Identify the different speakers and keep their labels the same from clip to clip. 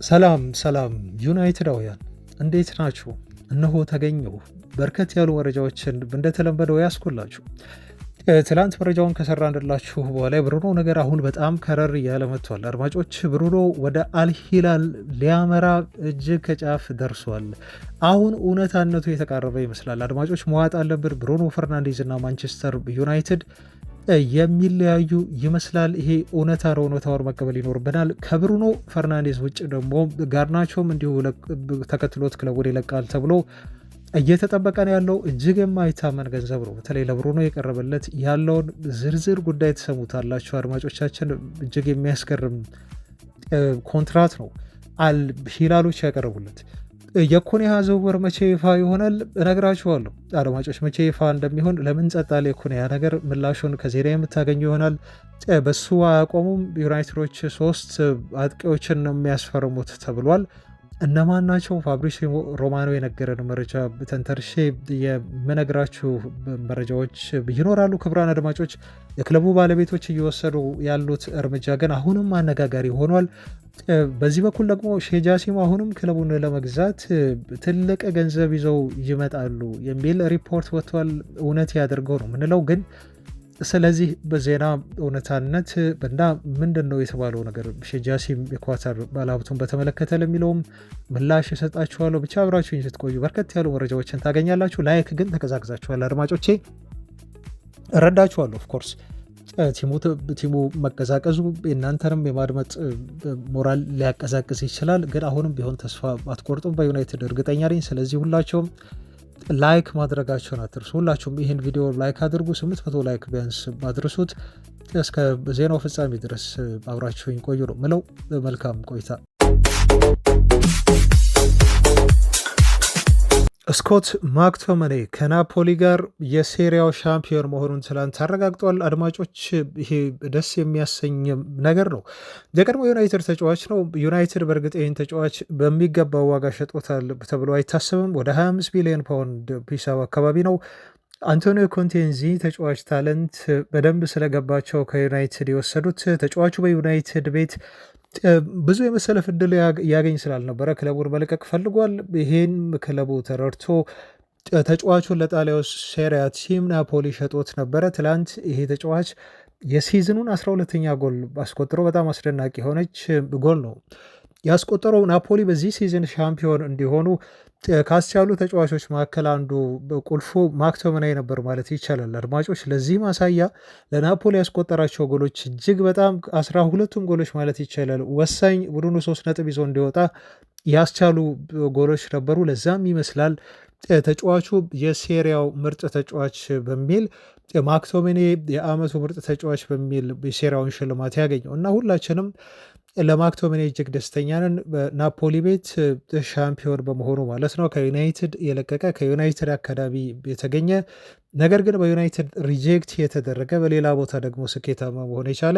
Speaker 1: ሰላም ሰላም ዩናይትዳውያን እንዴት ናችሁ? እነሆ ተገኘሁ። በርከት ያሉ መረጃዎችን እንደተለመደው ያስኩላችሁ። ትላንት መረጃውን ከሰራንላችሁ በኋላ የብሩኖ ነገር አሁን በጣም ከረር እያለ መጥቷል። አድማጮች ብሩኖ ወደ አልሂላል ሊያመራ እጅግ ከጫፍ ደርሷል። አሁን እውነታነቱ የተቃረበ ይመስላል። አድማጮች መዋጥ አለብን። ብሩኖ ፈርናንዴዝ እና ማንቸስተር ዩናይትድ የሚለያዩ ይመስላል። ይሄ እውነታ ነው። እውነታውን መቀበል ይኖርብናል። ከብሩኖ ፈርናንዴዝ ውጭ ደግሞ ጋርናቾም እንዲሁ ተከትሎት ክለቡን ይለቃል ተብሎ እየተጠበቀ ነው ያለው። እጅግ የማይታመን ገንዘብ ነው። በተለይ ለብሩኖ የቀረበለት ያለውን ዝርዝር ጉዳይ ተሰሙታላችሁ አድማጮቻችን። እጅግ የሚያስገርም ኮንትራት ነው አልሂላሎች ያቀረቡለት። የኩኒያ ዝውውር መቼ ይፋ ይሆናል እነግራችኋለሁ አድማጮች። መቼ ይፋ እንደሚሆን ለምን ጸጣል የኩኒያ ነገር ምላሹን ከዜና የምታገኙ ይሆናል። በሱ አያቆሙም። ዩናይትዶች 3 አጥቂዎችን ነው የሚያስፈርሙት ተብሏል። እነማን ናቸው? ፋብሪሲዮ ሮማኖ የነገረን መረጃ ተንተርሼ የምነግራችሁ መረጃዎች ይኖራሉ። ክቡራን አድማጮች የክለቡ ባለቤቶች እየወሰዱ ያሉት እርምጃ ግን አሁንም አነጋጋሪ ሆኗል። በዚህ በኩል ደግሞ ሼጃሲም አሁንም ክለቡን ለመግዛት ትልቅ ገንዘብ ይዘው ይመጣሉ የሚል ሪፖርት ወጥቷል። እውነት ያደርገው ነው ምንለው ግን ስለዚህ በዜና እውነታነት እና ምንድን ነው የተባለው ነገር ሼጃሲም የኳታር ባለሀብቱን በተመለከተ ለሚለውም ምላሽ የሰጣችኋለሁ። ብቻ አብራችሁ ስትቆዩ በርከት ያሉ መረጃዎችን ታገኛላችሁ። ላይክ ግን ተቀዛቅዛችኋል አድማጮቼ፣ እረዳችኋለሁ። ኦፍኮርስ ቲሙ መቀዛቀዙ የእናንተንም የማድመጥ ሞራል ሊያቀዛቅዝ ይችላል። ግን አሁንም ቢሆን ተስፋ አትቆርጡም በዩናይትድ እርግጠኛ ነኝ። ስለዚህ ሁላቸውም ላይክ ማድረጋቸውን አትርሱ። ሁላችሁም ይህን ቪዲዮ ላይክ አድርጉ። 800 ላይክ ቢያንስ ማድረሱት እስከ ዜናው ፍጻሜ ድረስ አብራችሁኝ ቆዩ ነው ምለው። መልካም ቆይታ። ስኮት ማክቶመኔ ከናፖሊ ጋር የሴሪያው ሻምፒዮን መሆኑን ትላንት አረጋግጧል። አድማጮች ይሄ ደስ የሚያሰኝ ነገር ነው። የቀድሞ ዩናይትድ ተጫዋች ነው። ዩናይትድ በእርግጥ ይህን ተጫዋች በሚገባው ዋጋ ሸጦታል ተብሎ አይታሰብም። ወደ 25 ሚሊዮን ፓውንድ ሂሳብ አካባቢ ነው። አንቶኒዮ ኮንቴንዚ ተጫዋች ታለንት በደንብ ስለገባቸው ከዩናይትድ የወሰዱት። ተጫዋቹ በዩናይትድ ቤት ብዙ የመሰለፍ እድል ያገኝ ስላልነበረ ክለቡን መልቀቅ ፈልጓል። ይሄን ክለቡ ተረድቶ ተጫዋቹን ለጣሊያው ሴሪያ ቲም ናፖሊ ሸጦት ነበረ። ትላንት ይሄ ተጫዋች የሲዝኑን 12ኛ ጎል አስቆጥሮ በጣም አስደናቂ የሆነች ጎል ነው ያስቆጠረው። ናፖሊ በዚህ ሲዝን ሻምፒዮን እንዲሆኑ ካስቻሉ ተጫዋቾች መካከል አንዱ ቁልፉ ማክቶመናይ ነበር ማለት ይቻላል አድማጮች። ለዚህ ማሳያ ለናፖሊ ያስቆጠራቸው ጎሎች እጅግ በጣም 12ቱም ጎሎች ማለት ይቻላል ወሳኝ ቡድኑ 3 ነጥብ ይዞ እንዲወጣ ያስቻሉ ጎሎች ነበሩ። ለዛም ይመስላል ተጫዋቹ የሴሪያው ምርጥ ተጫዋች በሚል ማክቶሜኔ የዓመቱ ምርጥ ተጫዋች በሚል የሴሪያውን ሽልማት ያገኘው እና ሁላችንም ለማክቶሜኔ እጅግ ደስተኛ ነን። በናፖሊ ቤት ሻምፒዮን በመሆኑ ማለት ነው። ከዩናይትድ የለቀቀ ከዩናይትድ አካዳሚ የተገኘ ነገር ግን በዩናይትድ ሪጀክት የተደረገ በሌላ ቦታ ደግሞ ስኬታማ መሆን የቻለ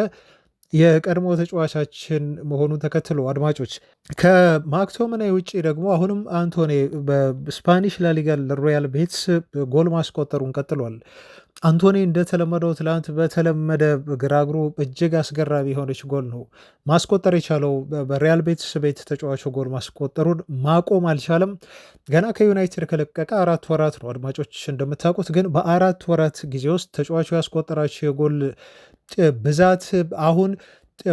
Speaker 1: የቀድሞ ተጫዋቻችን መሆኑን ተከትሎ አድማጮች ከማክቶመናይ ውጭ ደግሞ አሁንም አንቶኔ በስፓኒሽ ላሊጋ ለሮያል ቤትስ ጎል ማስቆጠሩን ቀጥሏል። አንቶኒ እንደተለመደው ትላንት በተለመደ ግራግሩ እጅግ አስገራሚ የሆነች ጎል ነው ማስቆጠር የቻለው። በሪያል ቤትስ ቤት ተጫዋቹ ጎል ማስቆጠሩን ማቆም አልቻለም። ገና ከዩናይትድ ከለቀቀ 4 ወራት ነው አድማጮች እንደምታውቁት። ግን በ4 ወራት ጊዜ ውስጥ ተጫዋቹ ያስቆጠራቸው የጎል ብዛት አሁን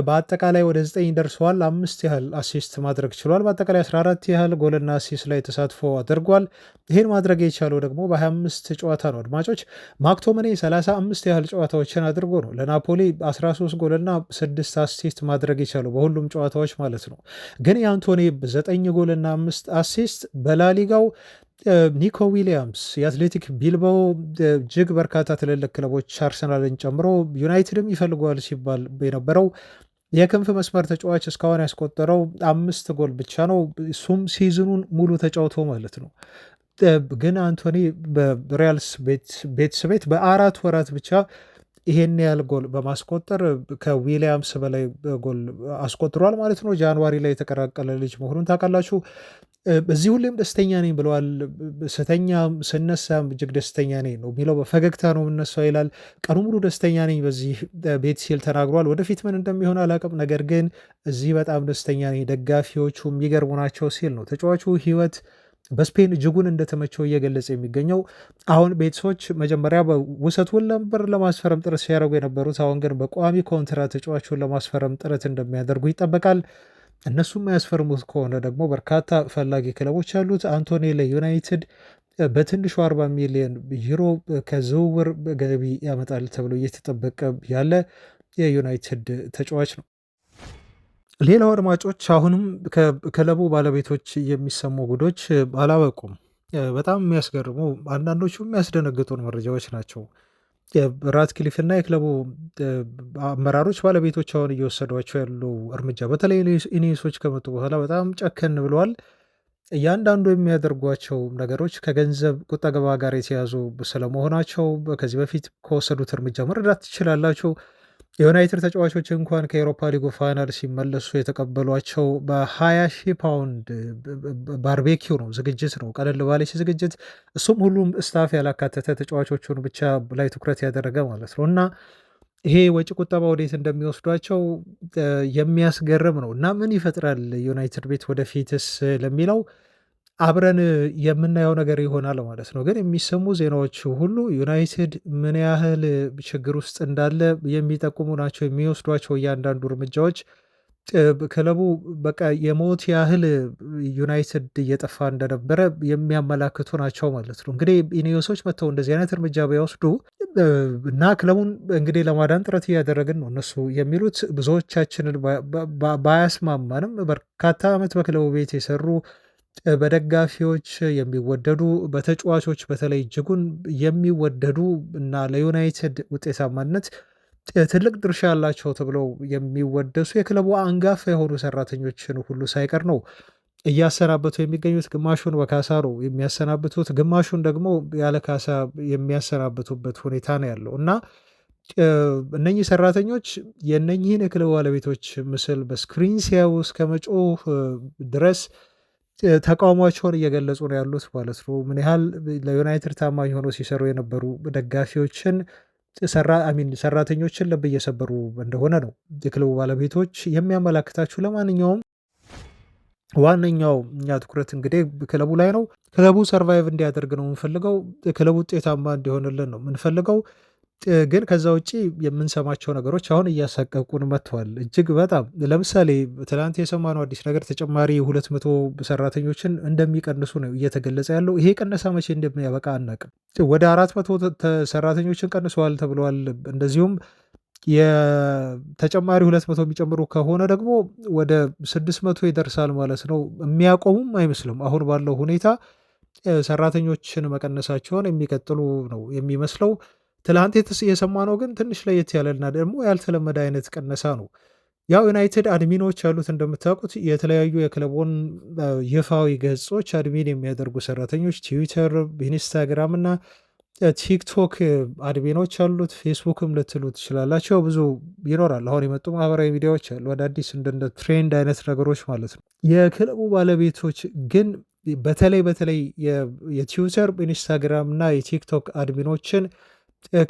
Speaker 1: በአጠቃላይ ወደ 9 ደርሰዋል። 5 ያህል አሲስት ማድረግ ችሏል። በአጠቃላይ 14 ያህል ጎልና አሲስት ላይ ተሳትፎ አድርጓል። ይህን ማድረግ የቻለው ደግሞ በ25 ጨዋታ ነው አድማጮች። ማክቶመኔ 35 ያህል ጨዋታዎችን አድርጎ ነው ለናፖሊ 13 ጎልና 6 አሲስት ማድረግ የቻለው በሁሉም ጨዋታዎች ማለት ነው። ግን የአንቶኒ 9 ጎልና 5 አሲስት በላሊጋው ኒኮ ዊሊያምስ የአትሌቲክ ቢልባኦ እጅግ በርካታ ትልልቅ ክለቦች አርሰናልን ጨምሮ ዩናይትድም ይፈልገዋል ሲባል የነበረው የክንፍ መስመር ተጫዋች እስካሁን ያስቆጠረው 5 ጎል ብቻ ነው። እሱም ሲዝኑን ሙሉ ተጫውቶ ማለት ነው። ግን አንቶኒ በሪያል ቤትስ ቤት በ4 ወራት ብቻ ይሄን ያህል ጎል በማስቆጠር ከዊሊያምስ በላይ ጎል አስቆጥሯል ማለት ነው። ጃንዋሪ ላይ የተቀላቀለ ልጅ መሆኑን ታውቃላችሁ። በዚህ ሁሌም ደስተኛ ነኝ ብለዋል። ስተኛም ስነሳም እጅግ ደስተኛ ነኝ ነው የሚለው። በፈገግታ ነው የምነሳው ይላል። ቀኑ ሙሉ ደስተኛ ነኝ በዚህ ቤት ሲል ተናግሯል። ወደፊት ምን እንደሚሆን አላውቅም፣ ነገር ግን እዚህ በጣም ደስተኛ ነኝ፣ ደጋፊዎቹ የሚገርሙ ናቸው ሲል ነው ተጫዋቹ ህይወት በስፔን እጅጉን እንደተመቸው እየገለጸ የሚገኘው። አሁን ቤቲሶች መጀመሪያ በውሰት ውል ነበር ለማስፈረም ጥረት ሲያደርጉ የነበሩት። አሁን ግን በቋሚ ኮንትራት ተጫዋቹን ለማስፈረም ጥረት እንደሚያደርጉ ይጠበቃል። እነሱም የማያስፈርሙት ከሆነ ደግሞ በርካታ ፈላጊ ክለቦች ያሉት አንቶኒ ለዩናይትድ በትንሹ 40 ሚሊዮን ዩሮ ከዝውውር ገቢ ያመጣል ተብሎ እየተጠበቀ ያለ የዩናይትድ ተጫዋች ነው። ሌላው አድማጮች፣ አሁንም ከክለቡ ባለቤቶች የሚሰሙ ጉዶች አላበቁም። በጣም የሚያስገርሙ አንዳንዶቹ የሚያስደነግጡን መረጃዎች ናቸው። ራትክሊፍ እና የክለቡ አመራሮች ባለቤቶች አሁን እየወሰዷቸው ያሉ እርምጃ በተለይ ኢኒሶች ከመጡ በኋላ በጣም ጨከን ብለዋል። እያንዳንዱ የሚያደርጓቸው ነገሮች ከገንዘብ ቁጠባ ጋር የተያዙ ስለመሆናቸው ከዚህ በፊት ከወሰዱት እርምጃ መረዳት ትችላላችሁ። የዩናይትድ ተጫዋቾች እንኳን ከኤሮፓ ሊጉ ፋይናል ሲመለሱ የተቀበሏቸው በ20,000 ፓውንድ ባርቤኪው ነው፣ ዝግጅት ነው፣ ቀለል ባለች ዝግጅት። እሱም ሁሉም ስታፍ ያላካተተ ተጫዋቾቹን ብቻ ላይ ትኩረት ያደረገ ማለት ነው። እና ይሄ ወጪ ቁጠባ ወዴት እንደሚወስዷቸው የሚያስገርም ነው። እና ምን ይፈጥራል ዩናይትድ ቤት ወደፊትስ ለሚለው አብረን የምናየው ነገር ይሆናል ማለት ነው። ግን የሚሰሙ ዜናዎች ሁሉ ዩናይትድ ምን ያህል ችግር ውስጥ እንዳለ የሚጠቁሙ ናቸው። የሚወስዷቸው እያንዳንዱ እርምጃዎች ክለቡ በቃ የሞት ያህል ዩናይትድ እየጠፋ እንደነበረ የሚያመላክቱ ናቸው ማለት ነው። እንግዲህ ኢኒዮሶች መጥተው እንደዚህ አይነት እርምጃ ቢወስዱ እና ክለቡን እንግዲህ ለማዳን ጥረት እያደረግን ነው እነሱ የሚሉት ብዙዎቻችንን ባያስማማንም በርካታ ዓመት በክለቡ ቤት የሰሩ በደጋፊዎች የሚወደዱ በተጫዋቾች በተለይ እጅጉን የሚወደዱ እና ለዩናይትድ ውጤታማነት ትልቅ ድርሻ ያላቸው ተብለው የሚወደሱ የክለቡ አንጋፋ የሆኑ ሰራተኞችን ሁሉ ሳይቀር ነው እያሰናበቱ የሚገኙት። ግማሹን በካሳ ነው የሚያሰናብቱት፣ ግማሹን ደግሞ ያለ ካሳ የሚያሰናብቱበት ሁኔታ ነው ያለው እና እነኚህ ሰራተኞች የነኚህን የክለቡ ባለቤቶች ምስል በስክሪን ሲያዩ እስከ መጮህ ድረስ ተቃውሟቸውን እየገለጹ ነው ያሉት ማለት ነው። ምን ያህል ለዩናይትድ ታማኝ ሆኖ ሲሰሩ የነበሩ ደጋፊዎችን ሰራተኞችን ልብ እየሰበሩ እንደሆነ ነው የክለቡ ባለቤቶች የሚያመላክታችሁ። ለማንኛውም ዋነኛው እኛ ትኩረት እንግዲህ ክለቡ ላይ ነው። ክለቡ ሰርቫይቭ እንዲያደርግ ነው የምንፈልገው። ክለቡ ውጤታማ እንዲሆንልን ነው የምንፈልገው። ግን ከዛ ውጭ የምንሰማቸው ነገሮች አሁን እያሳቀቁን መጥተዋል። እጅግ በጣም ለምሳሌ ትናንት የሰማነው አዲስ ነገር ተጨማሪ 200 ሰራተኞችን እንደሚቀንሱ ነው እየተገለጸ ያለው። ይሄ ቅነሳ መቼ እንደሚያበቃ አናቅም። ወደ 400 ሰራተኞችን ቀንሰዋል ተብለዋል። እንደዚሁም የተጨማሪ 200 የሚጨምሩ ከሆነ ደግሞ ወደ 600 ይደርሳል ማለት ነው። የሚያቆሙም አይመስልም አሁን ባለው ሁኔታ ሰራተኞችን መቀነሳቸውን የሚቀጥሉ ነው የሚመስለው። ትላንት የሰማነው ግን ትንሽ ለየት ያለና ደግሞ ያልተለመደ አይነት ቅነሳ ነው። ያው ዩናይትድ አድሚኖች ያሉት እንደምታውቁት የተለያዩ የክለቡን ይፋዊ ገጾች አድሚን የሚያደርጉ ሰራተኞች ትዊተር፣ ኢንስታግራም እና ቲክቶክ አድሚኖች አሉት። ፌስቡክም ልትሉ ትችላላቸው። ብዙ ይኖራል። አሁን የመጡ ማህበራዊ ሚዲያዎች አሉ፣ አዳዲስ እንደ ትሬንድ አይነት ነገሮች ማለት ነው። የክለቡ ባለቤቶች ግን በተለይ የትዊተር ኢንስታግራም እና የቲክቶክ አድሚኖችን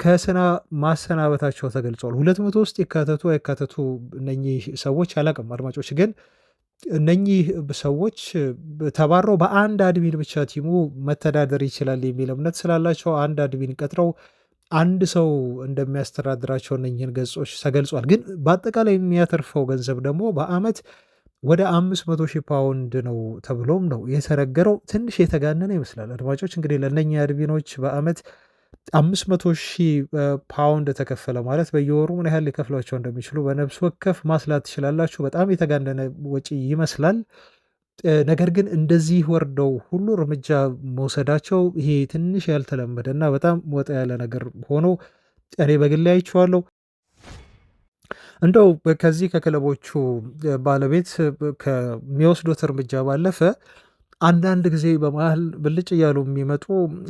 Speaker 1: ከስራ ማሰናበታቸው ተገልጿል። 200 ውስጥ ይካተቱ አይካተቱ እነኚህ ሰዎች አላቅም። አድማጮች ግን እነኚህ ሰዎች ተባረው በአንድ አድሚን ብቻ ቲሙ መተዳደር ይችላል የሚል እምነት ስላላቸው አንድ አድሚን ቀጥረው አንድ ሰው እንደሚያስተዳድራቸው እነኚህን ገጾች ተገልጿል። ግን በአጠቃላይ የሚያተርፈው ገንዘብ ደግሞ በአመት ወደ 500,000 ፓውንድ ነው ተብሎም ነው የተነገረው። ትንሽ የተጋነነ ይመስላል። አድማጮች እንግዲህ ለእነኚህ አድሚኖች በአመት 500,000 ፓውንድ ተከፈለ ማለት በየወሩ ምን ያህል ሊከፍሏቸው እንደሚችሉ በነብስ ወከፍ ማስላት ትችላላችሁ። በጣም የተጋነነ ወጪ ይመስላል። ነገር ግን እንደዚህ ወርደው ሁሉ እርምጃ መውሰዳቸው ይሄ ትንሽ ያልተለመደ እና በጣም ወጣ ያለ ነገር ሆኖ እኔ በግሌ አይቼዋለሁ። እንደው ከዚህ ከክለቦቹ ባለቤት ከሚወስዱት እርምጃ ባለፈ አንዳንድ ጊዜ በመሀል ብልጭ እያሉ የሚመጡ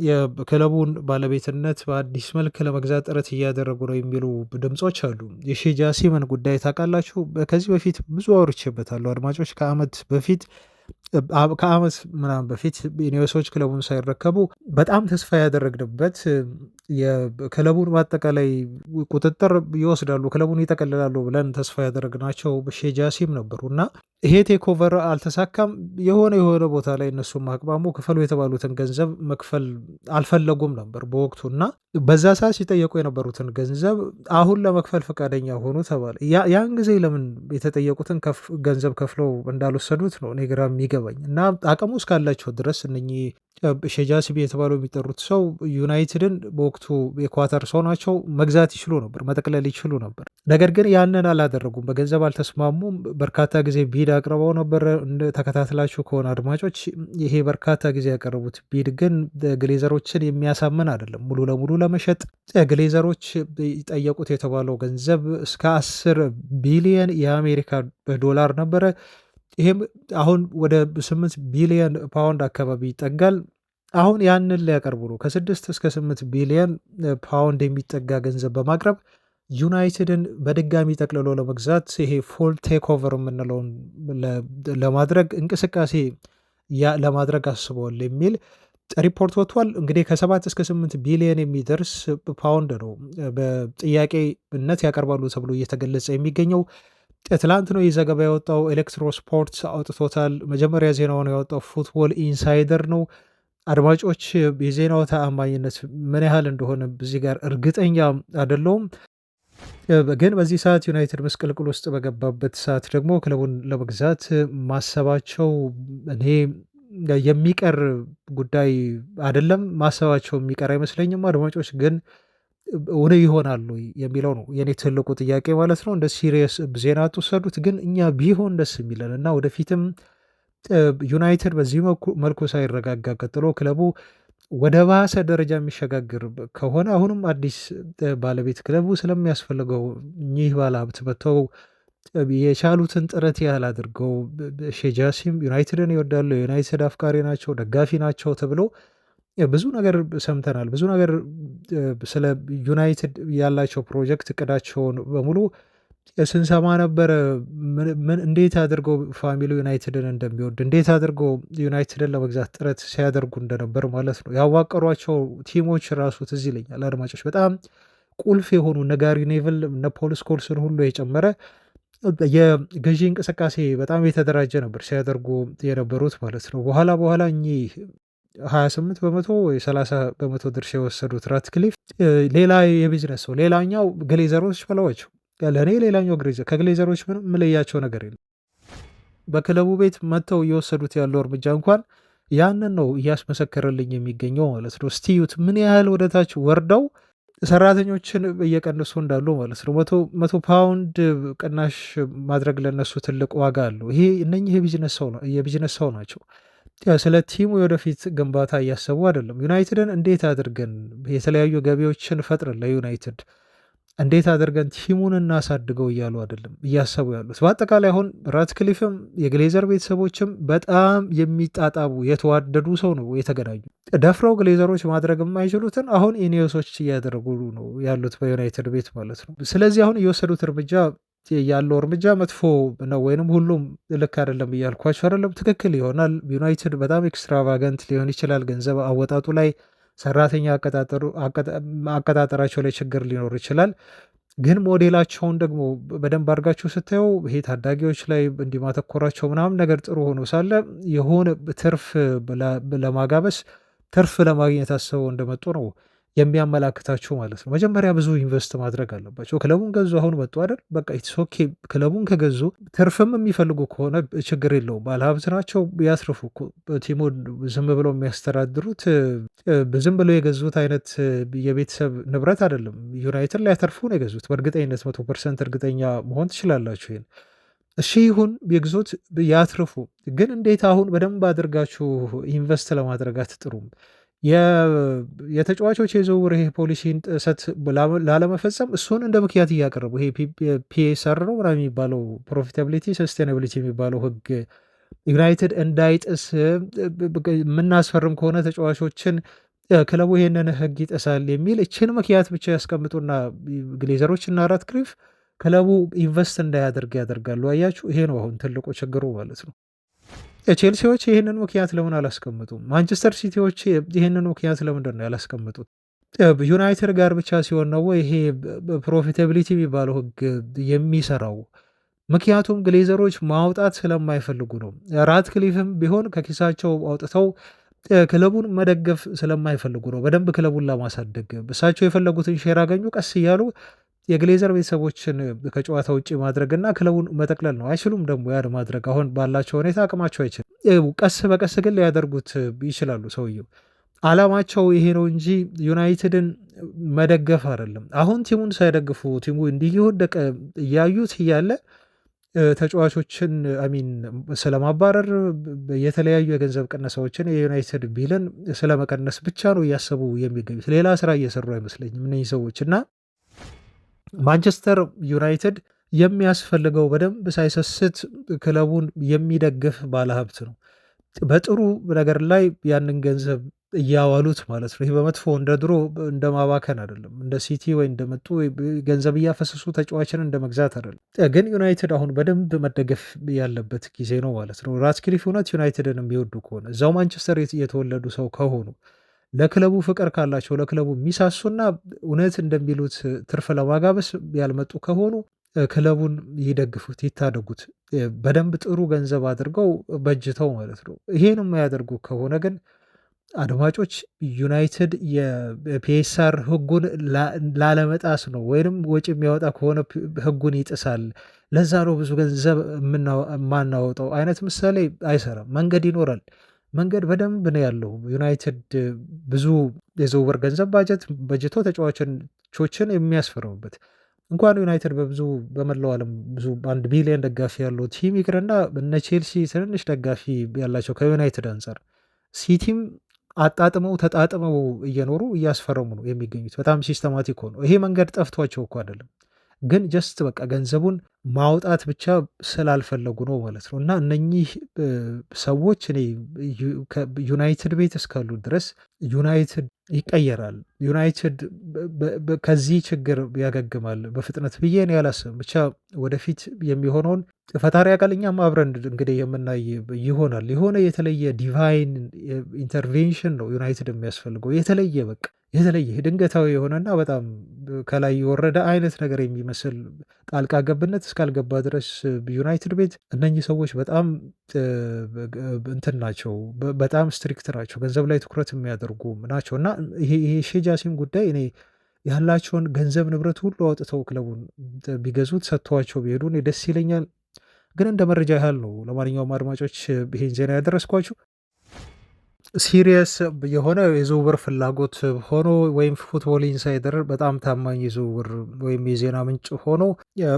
Speaker 1: የክለቡን ባለቤትነት በአዲስ መልክ ለመግዛት ጥረት እያደረጉ ነው የሚሉ ድምፆች አሉ። የሼህ ጃሲምን ጉዳይ ታውቃላችሁ? ከዚህ በፊት ብዙ አውርቼበታለሁ አድማጮች። ከዓመት በፊት ከአመት ምናምን በፊት ኢኔዮሶች ክለቡን ሳይረከቡ በጣም ተስፋ ያደረግንበት የክለቡን በአጠቃላይ ቁጥጥር ይወስዳሉ፣ ክለቡን ይጠቀልላሉ ብለን ተስፋ ያደረግናቸው ሼህ ጃሲም ነበሩ እና ይሄ ቴክኦቨር አልተሳካም። የሆነ ቦታ ላይ እነሱም አቅማሙ ክፈሉ የተባሉትን ገንዘብ መክፈል አልፈለጉም ነበር በወቅቱ እና በዛ ሰዓት ሲጠየቁ የነበሩትን ገንዘብ አሁን ለመክፈል ፈቃደኛ ሆኑ ተባለ። ያን ጊዜ ለምን የተጠየቁትን ገንዘብ ከፍለው እንዳልወሰዱት ነው እኔ ግራ የሚገባኝ እና አቅሙ እስካላቸው ድረስ እነኚህ ሼህ ጃሲም የተባለው የሚጠሩት ሰው ዩናይትድን በወቅቱ የኳታር ሰው ናቸው፣ መግዛት ይችሉ ነበር፣ መጠቅለል ይችሉ ነበር። ነገር ግን ያንን አላደረጉም፣ በገንዘብ አልተስማሙም። በርካታ ጊዜ ቢድ አቅርበው ነበር። ተከታትላችሁ ከሆነ አድማጮች ይሄ በርካታ ጊዜ ያቀረቡት ቢድ ግን ግሌዘሮችን የሚያሳምን አይደለም። ሙሉ ለሙሉ ለመሸጥ ግሌዘሮች ጠየቁት የተባለው ገንዘብ እስከ 10 ቢሊየን የአሜሪካ ዶላር ነበረ። ይሄም አሁን ወደ 8 ቢሊየን ፓውንድ አካባቢ ይጠጋል። አሁን ያንን ሊያቀርቡ ነው። ከ6 እስከ 8 ቢሊየን ፓውንድ የሚጠጋ ገንዘብ በማቅረብ ዩናይትድን በድጋሚ ጠቅልሎ ለመግዛት ይሄ ፉል ቴክ ኦቨር የምንለውን ለማድረግ እንቅስቃሴ ለማድረግ አስበዋል የሚል ሪፖርት ወጥቷል። እንግዲህ ከ7 እስከ 8 ቢሊየን የሚደርስ ፓውንድ ነው በጥያቄነት ያቀርባሉ ተብሎ እየተገለጸ የሚገኘው። ትላንት ነው ይህ ዘገባ ያወጣው፣ ኤሌክትሮ ስፖርት አውጥቶታል። መጀመሪያ ዜናውን ያወጣው ፉትቦል ኢንሳይደር ነው። አድማጮች የዜናው ተአማኝነት ምን ያህል እንደሆነ በዚህ ጋር እርግጠኛ አይደለውም። ግን በዚህ ሰዓት ዩናይትድ ምስቅልቅል ውስጥ በገባበት ሰዓት ደግሞ ክለቡን ለመግዛት ማሰባቸው እኔ የሚቀር ጉዳይ አይደለም፣ ማሰባቸው የሚቀር አይመስለኝም። አድማጮች ግን እውን ይሆናሉ የሚለው ነው የኔ ትልቁ ጥያቄ ማለት ነው። እንደ ሲሪየስ ዜና አትወሰዱት፣ ግን እኛ ቢሆን ደስ የሚለን እና ወደፊትም ዩናይትድ በዚህ መልኩ ሳይረጋጋ ቀጥሎ ክለቡ ወደ ባሰ ደረጃ የሚሸጋግር ከሆነ አሁንም አዲስ ባለቤት ክለቡ ስለሚያስፈልገው እኚህ ባለሀብት መጥተው የቻሉትን ጥረት ያህል አድርገው ሼህ ጃሲም ዩናይትድን ይወዳሉ፣ የዩናይትድ አፍቃሪ ናቸው፣ ደጋፊ ናቸው ተብሎ ብዙ ነገር ሰምተናል። ብዙ ነገር ስለ ዩናይትድ ያላቸው ፕሮጀክት እቅዳቸውን በሙሉ ስንሰማ ነበረ። እንዴት አድርገው ፋሚሊ ዩናይትድን እንደሚወድ፣ እንዴት አድርገው ዩናይትድን ለመግዛት ጥረት ሲያደርጉ እንደነበር ማለት ነው። ያዋቀሯቸው ቲሞች ራሱ ትዝ ይለኛል አድማጮች፣ በጣም ቁልፍ የሆኑ እነ ጋሪ ኔቭል እነ ፖል ስኮልስን ሁሉ የጨመረ የገዢ እንቅስቃሴ በጣም የተደራጀ ነበር ሲያደርጉ የነበሩት ማለት ነው። በኋላ እኚህ 28 በመቶ ወይ 30 በመቶ ድርሻ የወሰዱት ራትክሊፍ ሌላ የቢዝነስ ሰው፣ ሌላኛው ግሌዘሮች ብለዋቸው ለእኔ ሌላኛው ከግሌዘሮች ምንም የምለያቸው ነገር የለም። በክለቡ ቤት መጥተው እየወሰዱት ያለው እርምጃ እንኳን ያንን ነው እያስመሰከረልኝ የሚገኘው ማለት ነው። እስቲዩት ምን ያህል ወደታች ወርደው ሰራተኞችን እየቀንሱ እንዳሉ ማለት ነው። 100 ፓውንድ ቅናሽ ማድረግ ለነሱ ትልቅ ዋጋ አለው። ይሄ እነኚህ የቢዝነስ ሰው ናቸው። ስለ ቲሙ የወደፊት ግንባታ እያሰቡ አይደለም። ዩናይትድን እንዴት አድርገን የተለያዩ ገቢዎችን ፈጥረን ለዩናይትድ እንዴት አድርገን ቲሙን እናሳድገው እያሉ አይደለም እያሰቡ ያሉት። በአጠቃላይ አሁን ራትክሊፍም የግሌዘር ቤተሰቦችም በጣም የሚጣጣቡ የተዋደዱ ሰው ነው የተገናኙ። ደፍረው ግሌዘሮች ማድረግ የማይችሉትን አሁን ኢኔዮሶች እያደረጉ ነው ያሉት በዩናይትድ ቤት ማለት ነው። ስለዚህ አሁን የወሰዱት እርምጃ ያለው እርምጃ መጥፎ ነው ወይንም ሁሉም ልክ አይደለም እያልኳቸው አይደለም፣ ትክክል ይሆናል። ዩናይትድ በጣም ኤክስትራቫገንት ሊሆን ይችላል ገንዘብ አወጣጡ ላይ፣ ሰራተኛ አቀጣጠራቸው ላይ ችግር ሊኖር ይችላል። ግን ሞዴላቸውን ደግሞ በደንብ አድርጋችሁ ስታየው ይሄ ታዳጊዎች ላይ እንዲማተኮራቸው ምናምን ነገር ጥሩ ሆኖ ሳለ የሆነ ትርፍ ለማጋበስ ትርፍ ለማግኘት አስበው እንደመጡ ነው የሚያመላክታችሁ ማለት ነው። መጀመሪያ ብዙ ኢንቨስት ማድረግ አለባቸው። ክለቡን ገዙ፣ አሁን መጡ አይደል? በቃ ኢትስ ኦኬ። ክለቡን ከገዙ ትርፍም የሚፈልጉ ከሆነ ችግር የለውም። ባለሀብት ናቸው፣ ያስርፉ እኮ። ቲሙን ዝም ብለው የሚያስተዳድሩት ዝም ብለው የገዙት አይነት የቤተሰብ ንብረት አይደለም። ዩናይትድ ሊያተርፉ ነው የገዙት። በእርግጠኝነት 100% እርግጠኛ መሆን ትችላላችሁ ይሄን። እሺ ይሁን የግዞት ያትርፉ። ግን እንዴት አሁን በደንብ አድርጋችሁ ኢንቨስት ለማድረግ አትጥሩም? የተጫዋቾች የዝውውር ይሄ ፖሊሲን ጥሰት ላለመፈጸም እሱን እንደ ምክንያት እያቀረቡ ይሄ ፒኤስአር ነው ምናምን የሚባለው ፕሮፊታቢሊቲ ሰስቴናቢሊቲ የሚባለው ህግ ዩናይትድ እንዳይጥስ የምናስፈርም ከሆነ ተጫዋቾችን ክለቡ ይሄንን ህግ ይጥሳል የሚል እችን ምክንያት ብቻ ያስቀምጡና ግሌዘሮች እና ራትክሊፍ ክለቡ ኢንቨስት እንዳያደርግ ያደርጋሉ። አያችሁ፣ ይሄ ነው አሁን ትልቁ ችግሩ ማለት ነው። ቼልሲዎች ይህንን ምክንያት ለምን አላስቀምጡም? ማንቸስተር ሲቲዎች ይህንን ምክንያት ለምንድን ነው ያላስቀምጡት? ዩናይትድ ጋር ብቻ ሲሆን ነው ይሄ ፕሮፊታቢሊቲ የሚባለው ህግ የሚሰራው? ምክንያቱም ግሌዘሮች ማውጣት ስለማይፈልጉ ነው። ራትክሊፍም ቢሆን ከኪሳቸው አውጥተው ክለቡን መደገፍ ስለማይፈልጉ ነው። በደንብ ክለቡን ለማሳደግ እሳቸው የፈለጉትን ሼር አገኙ። ቀስ እያሉ የግሌዘር ቤተሰቦችን ከጨዋታ ውጭ ማድረግና ክለቡን መጠቅለል ነው። አይችሉም ደግሞ ያን ማድረግ አሁን ባላቸው ሁኔታ አቅማቸው አይችልም። ቀስ በቀስ ግን ሊያደርጉት ይችላሉ። ሰውየው አላማቸው ይሄ ነው እንጂ ዩናይትድን መደገፍ አይደለም። አሁን ቲሙን ሳይደግፉ ቲሙ እንዲህ የወደቀ እያዩት እያለ ተጫዋቾችን አሚን ስለማባረር የተለያዩ የገንዘብ ቅነሳዎችን የዩናይትድ ቢልን ስለመቀነስ ብቻ ነው እያሰቡ የሚገኙት። ሌላ ስራ እየሰሩ አይመስለኝም እነዚህ ሰዎች እና ማንቸስተር ዩናይትድ የሚያስፈልገው በደንብ ሳይሰስት ክለቡን የሚደግፍ ባለሀብት ነው። በጥሩ ነገር ላይ ያንን ገንዘብ እያዋሉት ማለት ነው። ይህ በመጥፎ እንደ ድሮ እንደ ማባከን አይደለም። እንደ ሲቲ ወይ እንደመጡ ገንዘብ እያፈሰሱ ተጫዋችን እንደ መግዛት አይደለም። ግን ዩናይትድ አሁን በደንብ መደገፍ ያለበት ጊዜ ነው ማለት ነው። ራትክሊፍ እውነት ዩናይትድን የሚወዱ ከሆነ እዛው ማንቸስተር የተወለዱ ሰው ከሆኑ ለክለቡ ፍቅር ካላቸው ለክለቡ የሚሳሱና እውነት እንደሚሉት ትርፍ ለማጋበስ ያልመጡ ከሆኑ ክለቡን ይደግፉት፣ ይታደጉት። በደንብ ጥሩ ገንዘብ አድርገው በጅተው ማለት ነው። ይሄን የማያደርጉ ከሆነ ግን አድማጮች ዩናይትድ የፒኤስአር ህጉን ላለመጣስ ነው፣ ወይም ወጪ የሚያወጣ ከሆነ ህጉን ይጥሳል፣ ለዛ ነው ብዙ ገንዘብ የማናወጣው አይነት ምሳሌ አይሰራም። መንገድ ይኖራል። መንገድ በደንብ ነው ያለው። ዩናይትድ ብዙ የዝውውር ገንዘብ በጅቶ ተጫዋቾችን የሚያስፈርምበት እንኳን ዩናይትድ በብዙ በመላው ዓለም ብዙ 1 ቢሊዮን ደጋፊ ያለው ቲም ይቅርና እነ ቼልሲ ትንንሽ ደጋፊ ያላቸው ከዩናይትድ አንጻር ሲቲም አጣጥመው ተጣጥመው እየኖሩ እያስፈረሙ ነው የሚገኙት። በጣም ሲስተማቲክ ሆኖ ይሄ መንገድ ጠፍቷቸው እኮ አይደለም፣ ግን ጀስት በቃ ገንዘቡን ማውጣት ብቻ ስላልፈለጉ ነው ማለት ነው። እና እነኚህ ሰዎች እኔ ዩናይትድ ቤት እስካሉ ድረስ ዩናይትድ ይቀየራል፣ ዩናይትድ ከዚህ ችግር ያገግማል በፍጥነት ብዬ ነው ያላስብም። ብቻ ወደፊት የሚሆነውን ፈጣሪ ያውቃል። እኛም አብረን እንግዲህ የምናይ ይሆናል። የሆነ የተለየ ዲቫይን ኢንተርቬንሽን ነው ዩናይትድ የሚያስፈልገው። የተለየ በቃ የተለየ ድንገታዊ የሆነና በጣም ከላይ የወረደ አይነት ነገር የሚመስል ጣልቃ ገብነት እስካልገባ ድረስ ዩናይትድ ቤት እነኚህ ሰዎች በጣም እንትን ናቸው፣ በጣም ስትሪክት ናቸው፣ ገንዘብ ላይ ትኩረት የሚያደርጉ ናቸው። እና ይሄ ሼጃሲም ጉዳይ እኔ ያላቸውን ገንዘብ ንብረት ሁሉ አውጥተው ክለቡን ቢገዙት ሰጥተዋቸው ቢሄዱ እኔ ደስ ይለኛል። ግን እንደ መረጃ ያህል ነው። ለማንኛውም አድማጮች ይሄን ዜና ያደረስኳችሁ ሲሪየስ የሆነ የዝውውር ፍላጎት ሆኖ ወይም ፉትቦል ኢንሳይደር በጣም ታማኝ የዝውውር ወይም የዜና ምንጭ ሆኖ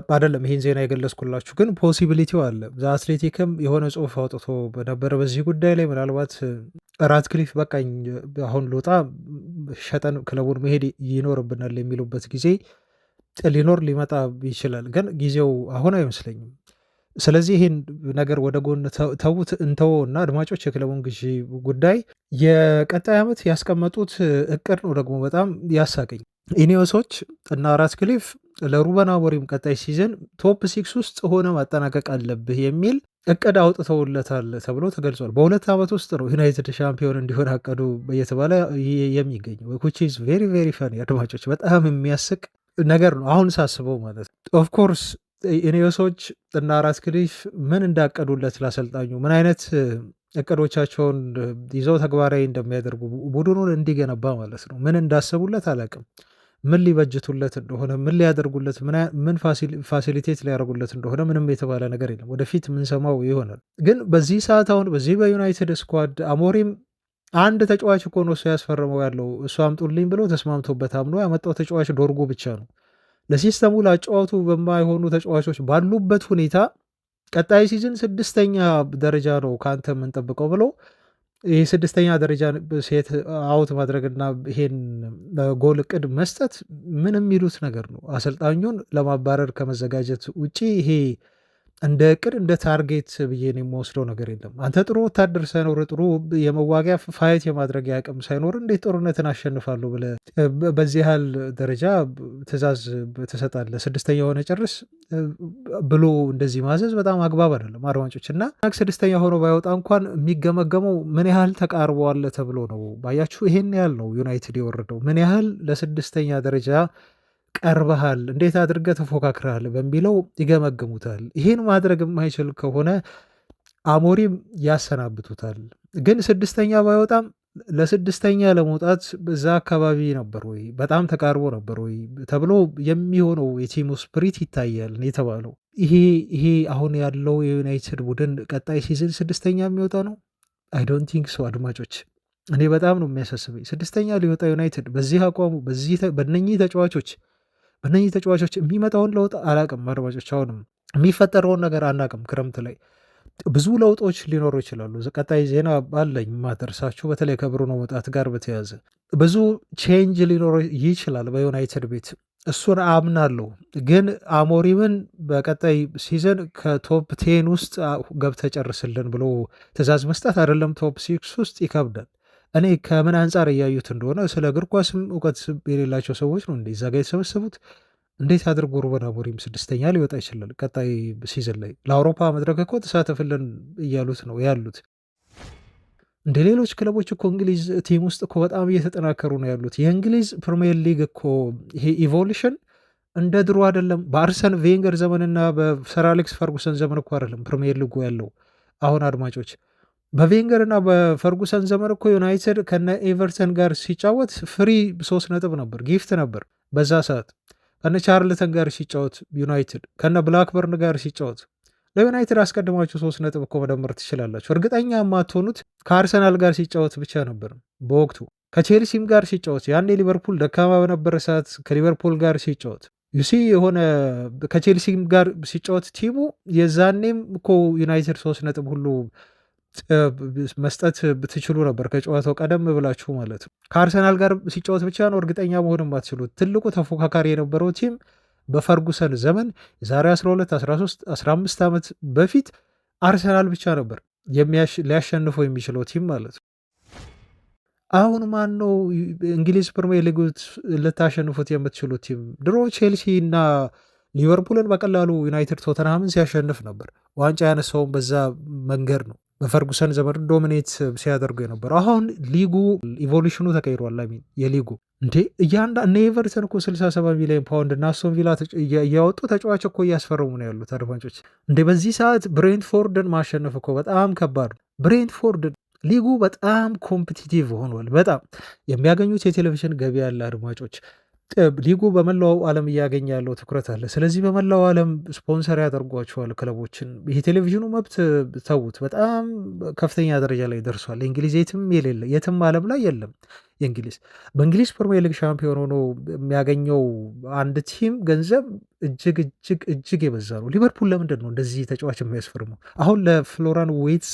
Speaker 1: አይደለም ይህን ዜና የገለጽኩላችሁ፣ ግን ፖሲቢሊቲው አለ። አትሌቲክም የሆነ ጽሁፍ አውጥቶ በነበረ በዚህ ጉዳይ ላይ ምናልባት ራትክሊፍ በቃኝ አሁን ልውጣ ሸጠን ክለቡን መሄድ ይኖርብናል የሚሉበት ጊዜ ሊመጣ ይችላል፣ ግን ጊዜው አሁን አይመስለኝም። ስለዚህ ይህን ነገር ወደ ጎን ተዉት እንተወው እና አድማጮች የክለቡን ግዢ ጉዳይ የቀጣይ ዓመት ያስቀመጡት እቅድ ነው ደግሞ በጣም ያሳቀኝ። ኢኒዮሶች እና ራትክሊፍ ለሩበን አሞሪም ቀጣይ ሲዝን ቶፕ 6 ውስጥ ሆነ ማጠናቀቅ አለብህ የሚል እቅድ አውጥተውለታል ተብሎ ተገልጿል። በ2 ዓመት ውስጥ ነው ዩናይትድ ሻምፒዮን እንዲሆን አቀዱ እየተባለ የሚገኘው which is very very funny አድማጮች፣ በጣም የሚያስቅ ነገር ነው አሁን ሳስበው ማለት ነው። ኦፍኮርስ ኢኒዮሶች እና ራትክሊፍ ምን እንዳቀዱለት ላሰልጣኙ ምን አይነት እቅዶቻቸውን ይዘው ተግባራዊ እንደሚያደርጉ ቡድኑን እንዲገነባ ማለት ነው ምን እንዳሰቡለት አላውቅም። ምን ሊበጅቱለት እንደሆነ ምን ሊያደርጉለት ምን ፋሲሊቴት ሊያደርጉለት እንደሆነ ምንም የተባለ ነገር የለም። ወደፊት ምንሰማው ይሆናል። ግን በዚህ ሰዓት አሁን በዚህ በዩናይትድ ስኳድ አሞሪም አንድ ተጫዋች እኮ ነው እሱ ያስፈረመው ያለው እሱ አምጡልኝ ብሎ ተስማምቶበት አምኖ ያመጣው ተጫዋች ዶርጉ ብቻ ነው። ለሲስተሙ ላጫወቱ በማይሆኑ ተጫዋቾች ባሉበት ሁኔታ ቀጣይ ሲዝን 6ኛ ደረጃ ነው ከአንተ የምንጠብቀው ብሎ ይህ 6ኛ ደረጃ ሴት አውት ማድረግና ይሄን ጎል እቅድ መስጠት ምን የሚሉት ነገር ነው? አሰልጣኙን ለማባረር ከመዘጋጀት ውጪ ይሄ እንደ እቅድ እንደ ታርጌት ብዬ ነው የምወስደው ነገር የለም። አንተ ጥሩ ወታደር ሳይኖር ጥሩ የመዋጊያ ፋይት የማድረጊያ አቅም ሳይኖር እንዴት ጦርነትን አሸንፋለሁ ብለህ በዚህ ያህል ደረጃ ትዕዛዝ ትሰጣለህ? ስድስተኛ ሆነ ጨርስ ብሎ እንደዚህ ማዘዝ በጣም አግባብ አይደለም አድማጮች። እና ስድስተኛ ሆኖ ባይወጣ እንኳን የሚገመገመው ምን ያህል ተቃርበዋል ተብሎ ነው። ባያችሁ ይሄን ያህል ነው ዩናይትድ የወረደው። ምን ያህል ለስድስተኛ ደረጃ ቀርበሃል፣ እንዴት አድርገህ ተፎካክረሃል በሚለው ይገመግሙታል። ይሄን ማድረግ የማይችል ከሆነ አሞሪም ያሰናብቱታል። ግን ስድስተኛ ባይወጣም ለስድስተኛ ለመውጣት በዛ አካባቢ ነበር ወይ በጣም ተቃርቦ ነበር ወይ ተብሎ የሚሆነው የቲሙ ስፕሪት ይታያል የተባለው ይሄ አሁን ያለው የዩናይትድ ቡድን ቀጣይ ሲዝን ስድስተኛ የሚወጣ ነው። አይ ዶንት ቲንክ ሶ አድማጮች፣ እኔ በጣም ነው የሚያሳስበኝ። ስድስተኛ ሊወጣ ዩናይትድ በዚህ አቋሙ በእነኚህ ተጫዋቾች የሚመጣውን ለውጥ አላቅም አድማጮች። አሁንም የሚፈጠረውን ነገር አናቅም። ክረምት ላይ ብዙ ለውጦች ሊኖሩ ይችላሉ። ቀጣይ ዜና አለኝ ማደርሳችሁ፣ በተለይ ከብሩኖ መውጣት ጋር በተያያዘ ብዙ ቼንጅ ሊኖር ይችላል በዩናይትድ ቤት፣ እሱን አምናለሁ። ግን አሞሪምን በቀጣይ ሲዘን ከቶፕ ቴን ውስጥ ገብተህ ጨርስልን ብሎ ትዕዛዝ መስጠት አይደለም ቶፕ ሲክስ ውስጥ ይከብዳል። እኔ ከምን አንጻር እያዩት እንደሆነ ስለ እግር ኳስም እውቀት የሌላቸው ሰዎች ነው እዛ ጋ የተሰበሰቡት። እንዴት አድርጎ ሩበን አሞሪም ስድስተኛ ሊወጣ ይችላል? ቀጣይ ሲዝን ላይ ለአውሮፓ መድረክ እኮ ተሳተፍልን እያሉት ነው ያሉት። እንደ ሌሎች ክለቦች እኮ እንግሊዝ ቲም ውስጥ እኮ በጣም እየተጠናከሩ ነው ያሉት። የእንግሊዝ ፕሪሚየር ሊግ እኮ ይሄ ኢቮሉሽን እንደ ድሮ አይደለም። በአርሰን ቬንገር ዘመንና በሰር አሌክስ ፈርጉሰን ዘመን እኮ አይደለም ፕሪሚየር ሊጉ ያለው አሁን አድማጮች። በቬንገር እና በፈርጉሰን ዘመን እኮ ዩናይትድ ከነ ኤቨርተን ጋር ሲጫወት ፍሪ 3 ነጥብ ነበር፣ ጊፍት ነበር በዛ ሰዓት። ከነ ቻርልተን ጋር ሲጫወት ዩናይትድ ከነ ብላክበርን ጋር ሲጫወት ለዩናይትድ አስቀድማችሁ 3 ነጥብ እኮ መደመር ትችላላችሁ። እርግጠኛ የማትሆኑት ከአርሰናል ጋር ሲጫወት ብቻ ነበር በወቅቱ። ከቼልሲም ጋር ሲጫወት ያኔ ሊቨርፑል ደካማ በነበረ ሰዓት ከሊቨርፑል ጋር ሲጫወት ዩሲ የሆነ ከቼልሲም ጋር ሲጫወት ቲሙ የዛኔም እኮ ዩናይትድ 3 ነጥብ ሁሉ መስጠት ብትችሉ ነበር ከጨዋታው ቀደም ብላችሁ ማለት ነው። ከአርሰናል ጋር ሲጫወት ብቻ ነው እርግጠኛ መሆን የማትችሉት። ትልቁ ተፎካካሪ የነበረው ቲም በፈርጉሰን ዘመን የዛሬ 12፣ 13፣ 15 ዓመት በፊት አርሰናል ብቻ ነበር ሊያሸንፈው የሚችለው ቲም ማለት ነው። አሁን ማን ነው እንግሊዝ ፕሪሚየር ሊግ ልታሸንፉት የምትችሉት ቲም? ድሮ ቼልሲ እና ሊቨርፑልን በቀላሉ ዩናይትድ ቶተንሃምን ሲያሸንፍ ነበር። ዋንጫ ያነሳውን በዛ መንገድ ነው። በፈርጉሰን ዘመን ዶሚኔት ሲያደርጉ የነበረው። አሁን ሊጉ ኢቮሉሽኑ ተቀይሯል። የሊጉ እንዴ እነ ኤቨርተን እኮ 67 ሚሊዮን ፓውንድ እና አስቶን ቪላ እያወጡ ተጫዋች እኮ እያስፈረሙ ነው ያሉት አድማጮች። እንዴ በዚህ ሰዓት ብሬንትፎርድን ማሸነፍ እኮ በጣም ከባድ ነው። ብሬንትፎርድ ሊጉ በጣም ኮምፒቲቲቭ ሆኗል። በጣም የሚያገኙት የቴሌቪዥን ገቢ ያለ አድማጮች ሊጉ በመላው ዓለም እያገኘ ያለው ትኩረት አለ። ስለዚህ በመላው ዓለም ስፖንሰር ያደርጓቸዋል ክለቦችን። ይህ ቴሌቪዥኑ መብት ተዉት፣ በጣም ከፍተኛ ደረጃ ላይ ደርሷል። የእንግሊዝ የትም ዓለም ላይ የለም። በእንግሊዝ ፕሪሚየር ሊግ ሻምፒዮን ሆኖ የሚያገኘው አንድ ቲም ገንዘብ እጅግ የበዛ ነው። ሊቨርፑል ለምንድን ነው እንደዚህ ተጫዋች የሚያስፈርመው? አሁን ለፍሎራን ዌትስ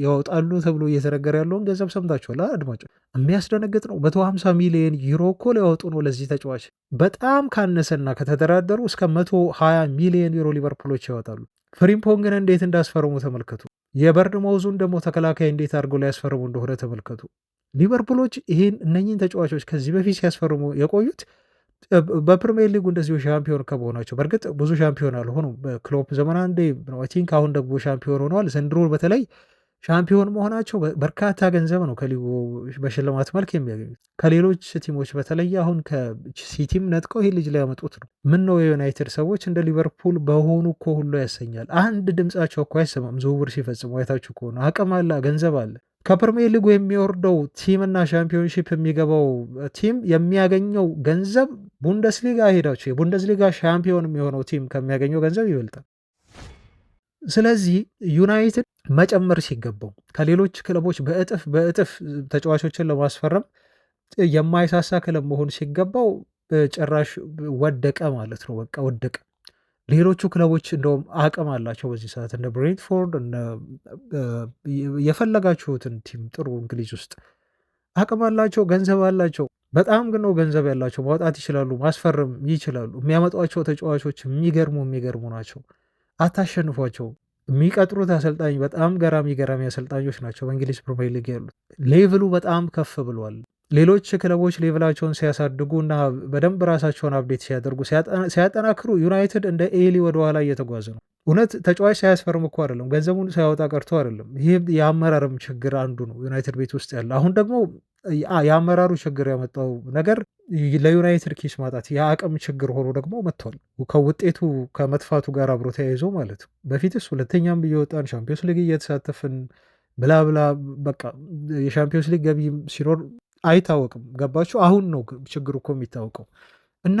Speaker 1: ያወጣሉ ተብሎ እየተነገረ ያለውን ገንዘብ ሰምታችኋል አድማጭ? የሚያስደነግጥ ነው። 150 ሚሊዮን ዩሮ እኮ ሊያወጡ ነው ለዚህ ተጫዋች። በጣም ካነሰና ከተደራደሩ እስከ 120 ሚሊዮን ዩሮ ሊቨርፑሎች ያወጣሉ። ፍሪምፖንግን እንዴት እንዳስፈርሙ ተመልከቱ። የበርንማውዙን ደግሞ ተከላካይ እንዴት አድርገው ሊያስፈርሙ እንደሆነ ተመልከቱ። ሊቨርፑሎች እነኝህን ተጫዋቾች ከዚህ በፊት ሲያስፈርሙ የቆዩት በፕሪሚየር ሊጉ እንደዚሁ ሻምፒዮን ከመሆናቸው። በእርግጥ ብዙ ሻምፒዮን አልሆኑም። በክሎፕ ዘመን አንዴ ቲንክ አሁን ደግሞ ሻምፒዮን ሆነዋል። ዘንድሮ በተለይ ሻምፒዮን መሆናቸው በርካታ ገንዘብ ነው ከሊጉ በሽልማት መልክ የሚያገኙት። ከሌሎች ቲሞች በተለይ አሁን ከሲቲም ነጥቀው ይህ ልጅ ላይ ያመጡት ነው። ምን ነው የዩናይትድ ሰዎች እንደ ሊቨርፑል በሆኑ እኮ ሁሉ ያሰኛል። አንድ ድምፃቸው እኮ አይሰማም። ዝውውር ሲፈጽሙ አይታችሁ ከሆነ አቅም አለ፣ ገንዘብ አለ። ከፕሪሚየር ሊጉ የሚወርደው ቲም እና ሻምፒዮንሺፕ የሚገባው ቲም የሚያገኘው ገንዘብ ቡንደስሊጋ ሄዳችሁ የቡንደስሊጋ ሻምፒዮን የሚሆነው ቲም ከሚያገኘው ገንዘብ ይበልጣል። ስለዚህ ዩናይትድ መጨመር ሲገባው ከሌሎች ክለቦች በእጥፍ ተጫዋቾችን ለማስፈረም የማይሳሳ ክለብ መሆን ሲገባው ጭራሽ ወደቀ ማለት ነው። በቃ ወደቀ። ሌሎቹ ክለቦች እንደውም አቅም አላቸው በዚህ ሰዓት እንደ ብሬንትፎርድ የፈለጋችሁትን ቲም ጥሩ እንግሊዝ ውስጥ አቅም አላቸው፣ ገንዘብ አላቸው። በጣም ግን ነው ገንዘብ ያላቸው፣ ማውጣት ይችላሉ፣ ማስፈረም ይችላሉ። የሚያመጧቸው ተጫዋቾች የሚገርሙ ናቸው። አታሸንፏቸውም። የሚቀጥሩት አሰልጣኝ በጣም ገራሚ አሰልጣኞች ናቸው በእንግሊዝ ፕሪሚየር ሊግ ያሉት። ሌቭሉ በጣም ከፍ ብሏል። ሌሎች ክለቦች ሌቭላቸውን ሲያሳድጉ እና በደንብ ራሳቸውን አፕዴት ሲያደርጉ ሲያጠናክሩ፣ ዩናይትድ እንደ ኤሊ ወደኋላ እየተጓዘ ነው። እውነት ተጫዋች ሳያስፈርም እኮ አይደለም፣ ገንዘቡን ሳያወጣ ቀርቶ አይደለም። ይህ የአመራርም ችግር አንዱ ነው ዩናይትድ ቤት ውስጥ ያለ። አሁን ደግሞ የአመራሩ ችግር ያመጣው ነገር ለዩናይትድ ኪስ ማጣት የአቅም ችግር ሆኖ ደግሞ መጥቷል። ከውጤቱ ከመጥፋቱ ጋር አብሮ ተያይዞ ማለት ነው። በፊትስ ሁለተኛም እየወጣን ሻምፒዮንስ ሊግ እየተሳተፍን ብላብላ በቃ የሻምፒዮንስ ሊግ ገቢ ሲኖር አይታወቅም። ገባችሁ? አሁን ነው ችግሩ እኮ የሚታወቀው። እና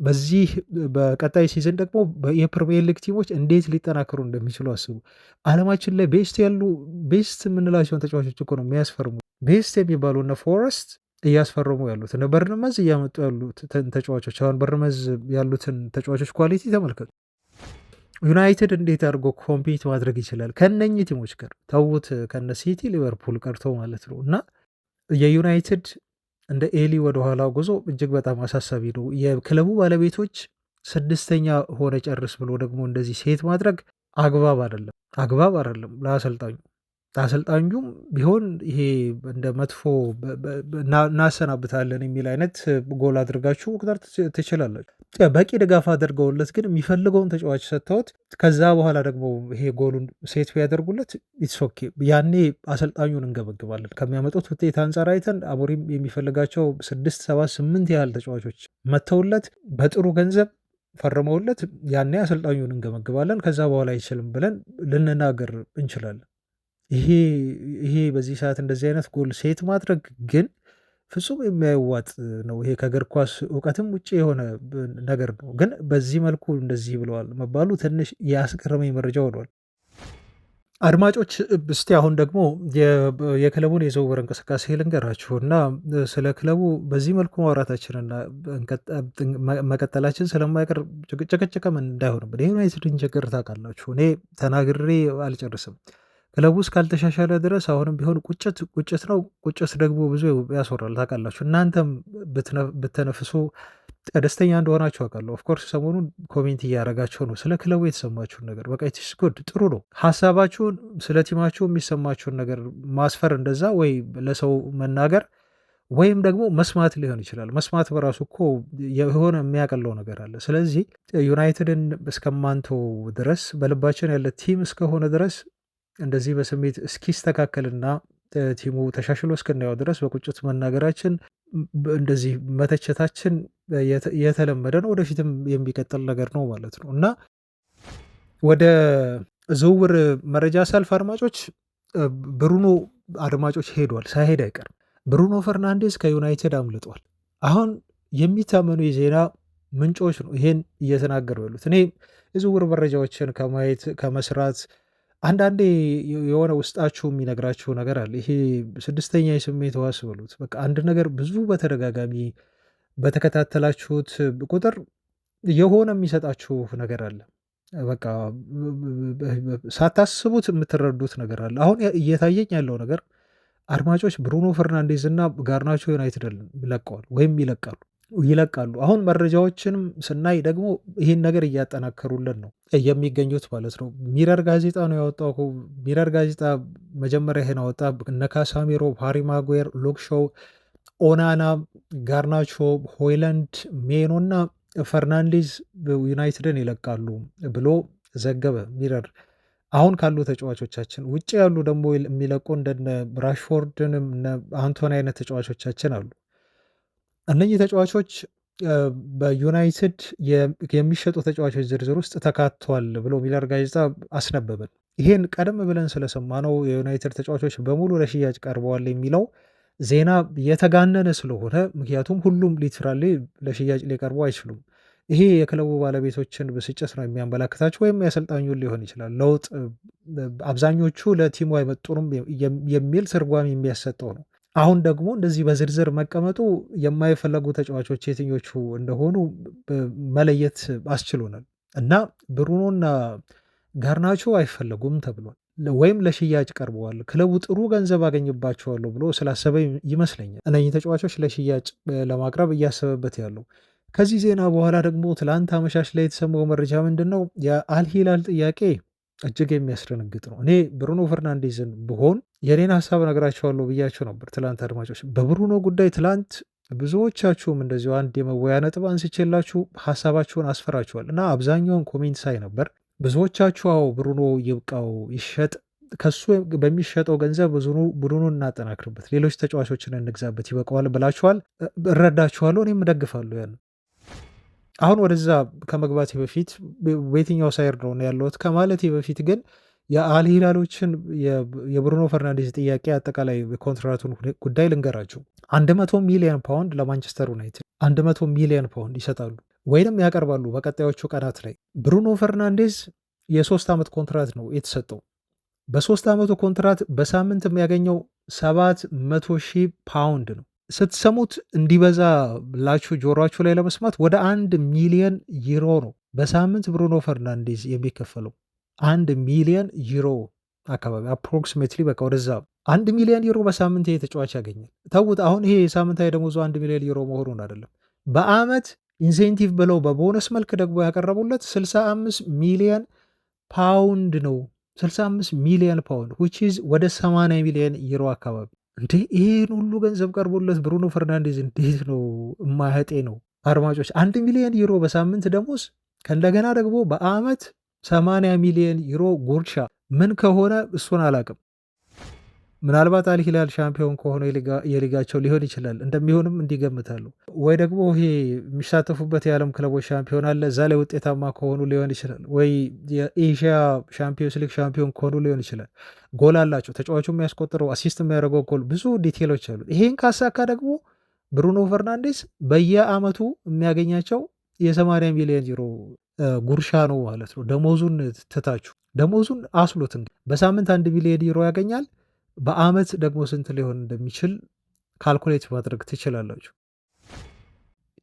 Speaker 1: በዚህ በቀጣይ ሲዝን ደግሞ የፕሪሚየር ሊግ ቲሞች እንዴት ሊጠናከሩ እንደሚችሉ አስቡ። አለማችን ላይ ቤስት የምንላቸውን ተጫዋቾች እኮ ነው የሚያስፈርሙ። ቤስት የሚባሉ እነ ፎረስት እያስፈረሙ ያሉት እነ በርንመዝ እያመጡ ያሉት ተጫዋቾች፣ አሁን በርንመዝ ያሉትን ተጫዋቾች ኳሊቲ ተመልከቱ። ዩናይትድ እንዴት አድርጎ ኮምፒት ማድረግ ይችላል ከነኚህ ቲሞች ጋር? ተዉት፣ ከነ ሲቲ ሊቨርፑል ቀርቶ ማለት ነው። እና የዩናይትድ እንደ ኤሊ ወደኋላ ጉዞ እጅግ በጣም አሳሳቢ ነው። የክለቡ ባለቤቶች ስድስተኛ ሆነ ጨርስ ብሎ ደግሞ እንደዚህ ሴት ማድረግ አግባብ አይደለም ለአሰልጣኙም ቢሆን ይሄ እንደ መጥፎ እናሰናብታለን የሚል አይነት ጎል አድርጋችሁ መቁጠር ትችላላችሁ። በቂ ድጋፍ አድርገውለት ግን የሚፈልገውን ተጫዋች ሰጥተውት ከዛ በኋላ ደግሞ ይሄ ጎሉን ሴት ቢያደርጉለት ኢትስ ኦኬ። ያኔ አሰልጣኙን እንገበግባለን። ከሚያመጡት ውጤት አንጻር አይተን አሞሪም የሚፈልጋቸው 6 7 8 ያህል ተጫዋቾች መተውለት በጥሩ ገንዘብ ፈርመውለት ያኔ አሰልጣኙን እንገመግባለን። ከዛ በኋላ አይችልም ብለን ልንናገር እንችላለን። ይሄ በዚህ ሰዓት እንደዚህ አይነት ጎል ሴት ማድረግ ግን ፍጹም የማይዋጥ ነው። ይሄ ከእግር ኳስ እውቀትም ውጭ የሆነ ነገር ነው። ግን በዚህ መልኩ እንደዚህ ብለዋል መባሉ ትንሽ የአስገረመኝ መረጃ ሆኗል። አድማጮች እስቲ አሁን ደግሞ የክለቡን የዝውውር እንቅስቃሴ ልንገራችሁ እና ስለ ክለቡ በዚህ መልኩ ማውራታችንና መቀጠላችን ስለማይቀር ጭቅጭቅም እንዳይሆንብን የዩናይትድን ችግር ታውቃላችሁ። እኔ ተናግሬ አልጨርስም። ክለቡ እስካልተሻሻለ ድረስ አሁንም ቢሆን ቁጭት ነው። ቁጭት ደግሞ ብዙ ያስወራል ታውቃላችሁ። እናንተም ብትነፍሱ ደስተኛ እንደሆናችሁ አውቃለሁ። ኦፍኮርስ ሰሞኑን ኮሜንት እያደረጋችሁ ነው ስለ ክለቡ የተሰማችሁን ነገር። በቃ ኢትስ ጉድ ጥሩ ነው። ሀሳባችሁን ስለ ቲማችሁ የሚሰማችሁን ነገር ማስፈር እንደዛ ወይ ለሰው መናገር ወይም ደግሞ መስማት ሊሆን ይችላል። መስማት በራሱ እኮ የሆነ የሚያቀለው ነገር አለ። ስለዚህ ዩናይትድን እስከማንተው ድረስ በልባችን ያለ ቲም እስከሆነ ድረስ እንደዚህ በስሜት እስኪስተካከልና ቲሙ ተሻሽሎ እስክናየው ድረስ በቁጭት መናገራችን እንደዚህ መተቸታችን የተለመደ ነው። ወደፊትም የሚቀጥል ነገር ነው ማለት ነው እና ወደ ዝውውር መረጃ ሳልፍ ብሩኖ አድማጮች ሄዷል፣ ሳይሄድ አይቀርም። ብሩኖ ፈርናንዴዝ ከዩናይትድ አምልጧል። አሁን የሚታመኑ የዜና ምንጮች ነው ይሄን እየተናገሩ ያሉት። እኔ የዝውውር መረጃዎችን ከማየት ከመስራት አንዳንዴ የሆነ ውስጣችሁ የሚነግራችሁ ነገር አለ። ይሄ ስድስተኛ የስሜት ሕዋስ በሉት። በቃ አንድ ነገር ብዙ በተደጋጋሚ በተከታተላችሁት ቁጥር የሆነ የሚሰጣችሁ ነገር አለ። በቃ ሳታስቡት የምትረዱት ነገር አለ። አሁን እየታየኝ ያለው ነገር አድማጮች ብሩኖ ፈርናንዴዝ እና ጋርናቾ ዩናይትድ ለቀዋል ወይም ይለቃሉ። አሁን መረጃዎችንም ስናይ ደግሞ ይህን ነገር እያጠናከሩልን ነው የሚገኙት ማለት ነው። ሚረር ጋዜጣ ነው ያወጣው። ሚረር ጋዜጣ መጀመሪያ ይሄን አወጣ። እነ ካሳሜሮ፣ ሃሪ ማጉዌር፣ ሉክ ሾው፣ ኦናና፣ ጋርናቾ፣ ሆይላንድ፣ ሜኖ እና ፈርናንዴዝ ዩናይትድን ይለቃሉ ብሎ ዘገበ ሚረር። አሁን ካሉ ተጫዋቾቻችን ውጭ ያሉ ደግሞ የሚለቁ እንደነ ራሽፎርድንም አንቶኒ አይነት ተጫዋቾቻችን አሉ። እነኚህ ተጫዋቾች በዩናይትድ የሚሸጡ ተጫዋቾች ዝርዝር ውስጥ ተካቷል ብሎ ሚረር ጋዜጣ አስነበበን። ይሄን ቀደም ብለን ስለሰማነው የዩናይትድ ተጫዋቾች በሙሉ ለሽያጭ ቀርበዋል የሚለው ዜና የተጋነነ ስለሆነ፣ ምክንያቱም ሁሉም ሊትራሊ ለሽያጭ ሊቀርቡ አይችሉም። ይሄ የክለቡ ባለቤቶችን ብስጭት ነው የሚያመላክታቸው፣ ወይም ያሰልጣኙን ሊሆን ይችላል። ለውጥ አብዛኞቹ ለቲሙ አይመጡንም የሚል ትርጓሜ የሚያሰጠው ነው። አሁን ደግሞ እንደዚህ በዝርዝር መቀመጡ የማይፈለጉ ተጫዋቾች የትኞቹ እንደሆኑ መለየት አስችሎናል እና ብሩኖና ጋርናቾ አይፈለጉም ተብሏል ወይም ለሽያጭ ቀርበዋል። ክለቡ ጥሩ ገንዘብ አገኝባቸዋለሁ ብሎ ስላሰበ ይመስለኛል እነዚህ ተጫዋቾች ለሽያጭ ለማቅረብ እያሰበበት ያለው። ከዚህ ዜና በኋላ ደግሞ ትላንት አመሻሽ ላይ የተሰማው መረጃ ምንድን ነው? የአልሂላል ጥያቄ እጅግ የሚያስደነግጥ ነው። እኔ ብሩኖ ፈርናንዴዝን ብሆን የኔን ሀሳብ ነግራቸዋለሁ ብያቸው ነበር ትላንት። አድማጮች በብሩኖ ጉዳይ ትላንት ብዙዎቻችሁም እንደዚሁ አንድ የመወያ ነጥብ አንስቼላችሁ ሀሳባችሁን አስፈራችኋል እና አብዛኛውን ኮሜንት ሳይ ነበር። ብዙዎቻችሁ አዎ ብሩኖ ይብቃው ይሸጥ፣ ከሱ በሚሸጠው ገንዘብ ቡድኑን እናጠናክርበት፣ ሌሎች ተጫዋቾችን እንግዛበት፣ ይበቃዋል ብላችኋል። እረዳችኋለሁ፣ እኔም እደግፋለሁ ያን። አሁን ወደዛ ከመግባቴ በፊት በየትኛው ሳይድ ነው ያለሁት ከማለቴ በፊት ግን የአልሂላሎችን የብሩኖ ፈርናንዴዝ ጥያቄ አጠቃላይ ኮንትራቱን ጉዳይ ልንገራችሁ። 100 ሚሊዮን ፓውንድ ለማንቸስተር ዩናይትድ 100 ሚሊዮን ፓውንድ ይሰጣሉ ወይንም ያቀርባሉ በቀጣዮቹ ቀናት ላይ። ብሩኖ ፈርናንዴዝ የ3 ዓመት ኮንትራት ነው የተሰጠው። በ3 ዓመቱ ኮንትራት በሳምንት የሚያገኘው 700 ሺህ ፓውንድ ነው። ስትሰሙት እንዲበዛ ላችሁ ጆሮችሁ ላይ ለመስማት ወደ 1 ሚሊዮን ዩሮ ነው በሳምንት ብሩኖ ፈርናንዴዝ የሚከፈለው። 1 ሚሊዮን ዩሮ አካባቢ አፕሮክሲሜትሊ፣ በቃ ወደዛ 1 ሚሊዮን ዩሮ በሳምንት ይሄ ተጫዋች ያገኛል። ተውት፣ አሁን ይሄ የሳምንታዊ ደሞዙ 1 ሚሊዮን ዩሮ መሆኑን አይደለም፣ በአመት ኢንሴንቲቭ ብለው በቦነስ መልክ ደግሞ ያቀረቡለት 65 ሚሊዮን ፓውንድ ነው። 65 ሚሊዮን ፓውንድ which is ወደ 80 ሚሊዮን ዩሮ አካባቢ። እንዴ ይህን ሁሉ ገንዘብ ቀርቦለት ብሩኖ ፈርናንዴዝ እንዴት ነው የማያጤ ነው? አድማጮች 1 ሚሊዮን ዩሮ በሳምንት ደሞዝ ከእንደገና ደግሞ በአመት 80 ሚሊዮን ዩሮ ጉርሻ ምን ከሆነ እሱን አላቅም። ምናልባት አልሂላል ሻምፒዮን ከሆነ የሊጋቸው ሊሆን ይችላል፣ እንደሚሆንም እንዲገምታሉ። ወይ ደግሞ ይሄ የሚሳተፉበት የዓለም ክለቦች ሻምፒዮን አለ፣ እዛ ላይ ውጤታማ ከሆኑ ሊሆን ይችላል። ወይ የኤዥያ ሻምፒዮንስ ሊግ ሻምፒዮን ከሆኑ ሊሆን ይችላል። ጎል አላቸው፣ ተጫዋቹ የሚያስቆጥረው አሲስት የሚያደርገው ጎል፣ ብዙ ዲቴሎች አሉ። ይሄን ካሳካ ደግሞ ብሩኖ ፈርናንዴዝ በየአመቱ የሚያገኛቸው የ80 ሚሊዮን ዩሮ ጉርሻ ነው ማለት ነው። ደሞዙን ትታችሁ ደሞዙን አስሉት እንግዲህ በሳምንት 1 ሚሊዮን ዩሮ ያገኛል። በአመት ደግሞ ስንት ሊሆን እንደሚችል ካልኩሌት ማድረግ ትችላላችሁ።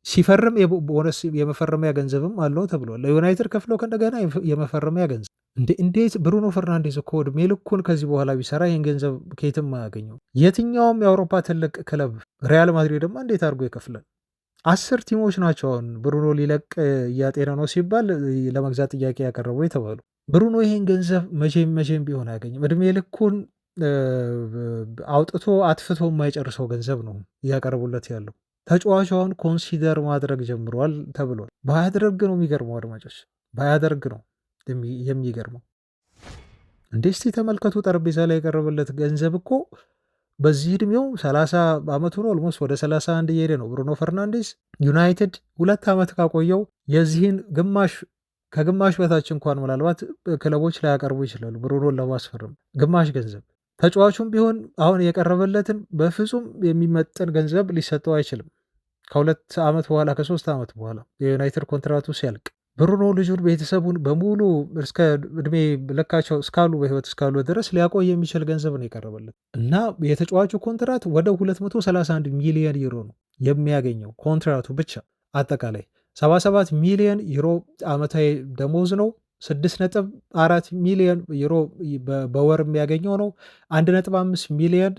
Speaker 1: ሲፈርም ቦነስ የመፈረሚያ ገንዘብም አለው ተብሏል። ለዩናይትድ ከፍለው ከእንደገና የመፈረሚያ ገንዘብ። እንዴት ብሩኖ ፈርናንዴዝ እኮ ዕድሜ ልኩን ከዚህ በኋላ ቢሰራ ይህን ገንዘብ ከየትም አያገኘው። የትኛውም የአውሮፓ ትልቅ ክለብ ሪያል ማድሪድማ እንዴት አድርጎ ይከፍላል? 10 ቲሞች ናቸው አሁን ብሩኖ ሊለቅ እያጤነ ነው ሲባል ለመግዛት ጥያቄ ያቀረቡ የተባሉ። ብሩኖ ይህን ገንዘብ መቼም ቢሆን አያገኝም። ዕድሜ ልኩን አውጥቶ አጥፍቶ የማይጨርሰው ገንዘብ ነው እያቀረቡለት ያለው። ተጫዋቿን ኮንሲደር ማድረግ ጀምሯል ተብሏል። ባያደርግ ነው የሚገርመው አድማጮች፣ ባያደርግ ነው የሚገርመው። እንዴ እስቲ ተመልከቱ፣ ጠረጴዛ ላይ የቀረበለት ገንዘብ እኮ በዚህ ዕድሜው 30 ዓመቱ ነው። ኦልሞስት ወደ 31 እየሄደ ነው ብሩኖ ፈርናንዴዝ። ዩናይትድ 2 ዓመት ካቆየው የዚህን ከግማሽ በታች እንኳን ምናልባት ክለቦች ላያቀርቡ ይችላሉ ብሩኖን ለማስፈረም ግማሽ ገንዘብ። ተጫዋቹም ቢሆን አሁን የቀረበለትን በፍጹም የሚመጥን ገንዘብ ሊሰጠው አይችልም። ከ2 ዓመት በኋላ ከ3 ዓመት በኋላ የዩናይትድ ኮንትራቱ ሲያልቅ ብሩኖ ልጁን ቤተሰቡን በሙሉ እስከ እድሜ ልካቸው እስካሉ በህይወት እስካሉ ድረስ ሊያቆይ የሚችል ገንዘብ ነው የቀረበለት እና የተጫዋቹ ኮንትራት ወደ 231 ሚሊዮን ዩሮ ነው የሚያገኘው ኮንትራቱ ብቻ። አጠቃላይ 77 ሚሊዮን ዩሮ ዓመታዊ ደሞዝ ነው። 6.4 ሚሊዮን ዩሮ በወር የሚያገኘው ነው። 1.5 ሚሊዮን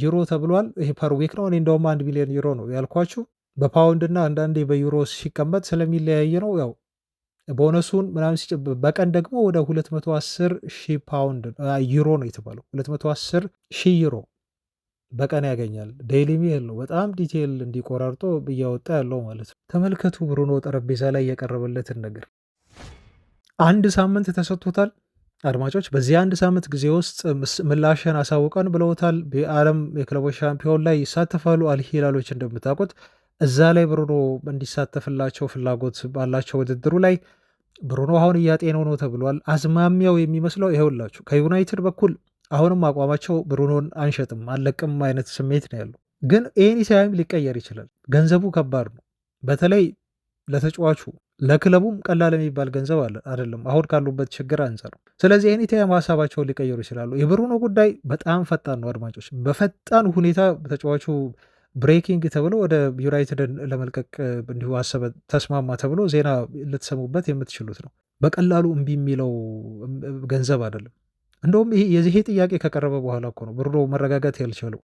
Speaker 1: ዩሮ ተብሏል። ይሄ ፐር ዊክ ነው። እኔ እንደውም 1 ሚሊዮን ዩሮ ነው ያልኳችሁ። በፓውንድ እና አንዳንዴ በዩሮ ሲቀመጥ ስለሚለያየ ነው። ያው ቦነሱን ምናምን በቀን ደግሞ ወደ 210 ሺህ ፓውንድ ዩሮ ነው የተባለው። 210 ሺህ ዩሮ በቀን ያገኛል። ዴይሊ ሜል ነው በጣም ዲቴይል እንዲቆራርጦ እያወጣ ያለው ማለት ነው። ተመልከቱ ብሩኖ ጠረጴዛ ላይ የቀረበለትን ነገር። 1 ሳምንት ተሰጥቶታል አድማጮች። በዚህ 1 ሳምንት ጊዜ ውስጥ ምላሽን አሳውቀን ብለውታል። በዓለም የክለቦች ሻምፒዮን ላይ ይሳተፋሉ አልሂላሎች እንደምታውቁት። እዛ ላይ ብሩኖ እንዲሳተፍላቸው ፍላጎት ባላቸው ውድድሩ ላይ ብሩኖ አሁን እያጤነው ነው ተብሏል። አዝማሚያው የሚመስለው ይኸውላችሁ ከዩናይትድ በኩል አሁንም አቋማቸው ብሩኖን አንሸጥም አለቅም አይነት ስሜት ነው ያለው። ግን ኤኒ ታይም ሊቀየር ይችላል። ገንዘቡ ከባድ ነው። በተለይ ለተጫዋቹ ለክለቡም ቀላል የሚባል ገንዘብ አይደለም አሁን ካሉበት ችግር አንጻር። ስለዚህ ኤኒ ታይም ሀሳባቸውን ሊቀየሩ ይችላሉ። የብሩኖ ጉዳይ በጣም ፈጣን ነው አድማጮች። በፈጣን ሁኔታ ተጫዋቹ ብሬኪንግ ተብሎ ወደ ዩናይትድን ለመልቀቅ እንዲሁ አሰበ ተስማማ ተብሎ ዜና ልትሰሙበት የምትችሉት ነው። በቀላሉ እምቢ የሚለው ገንዘብ አይደለም። እንደውም ይሄ ጥያቄ ከቀረበ በኋላ እኮ ነው ብሩኖ መረጋጋት ያልቻለው።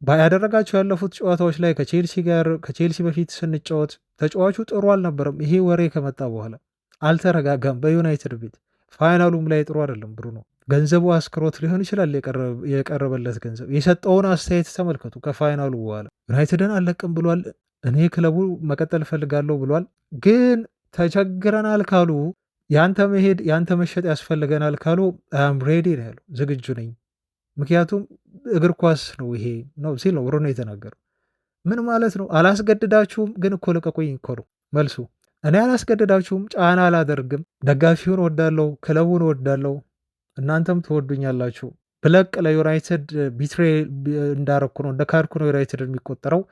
Speaker 1: ያደረጋቸው ያለፉት ጨዋታዎች ላይ ከቼልሲ በፊት ስንጫወት ተጫዋቹ ጥሩ አልነበረም። ይሄ ወሬ ከመጣ በኋላ አልተረጋጋም። በዩናይትድ ቤት ፋይናሉም ላይ ጥሩ አይደለም ብሩኖ። ገንዘቡ አስክሮት ሊሆን ይችላል የቀረበለት ገንዘብ። የሰጠውን አስተያየት ተመልከቱ። ከፋይናሉ በኋላ ዩናይትድን አልለቅም ብሏል። እኔ ክለቡ መቀጠል እፈልጋለሁ ብሏል። ግን ተቸግረናል ካሉ ያንተ መሄድ ያንተ መሸጥ ያስፈልገናል ካሉ አም ሬዲ ነው ያለው፣ ዝግጁ ነኝ። ምክንያቱም እግር ኳስ ነው ይሄ ነው ሲል ነው ብሩኖ የተናገረው። ምን ማለት ነው? አላስገድዳችሁም፣ ግን እኮ ልቀቁኝ እኮ ነው መልሱ። እኔ አላስገድዳችሁም፣ ጫና አላደርግም፣ ደጋፊውን ወዳለው፣ ክለቡን ወዳለው፣ እናንተም ትወዱኛላችሁ። ብለቅ ለዩናይትድ ቢትሬ እንዳረኩ ነው፣ እንደ ካድኩ ነው ዩናይትድ የሚቆጠረው።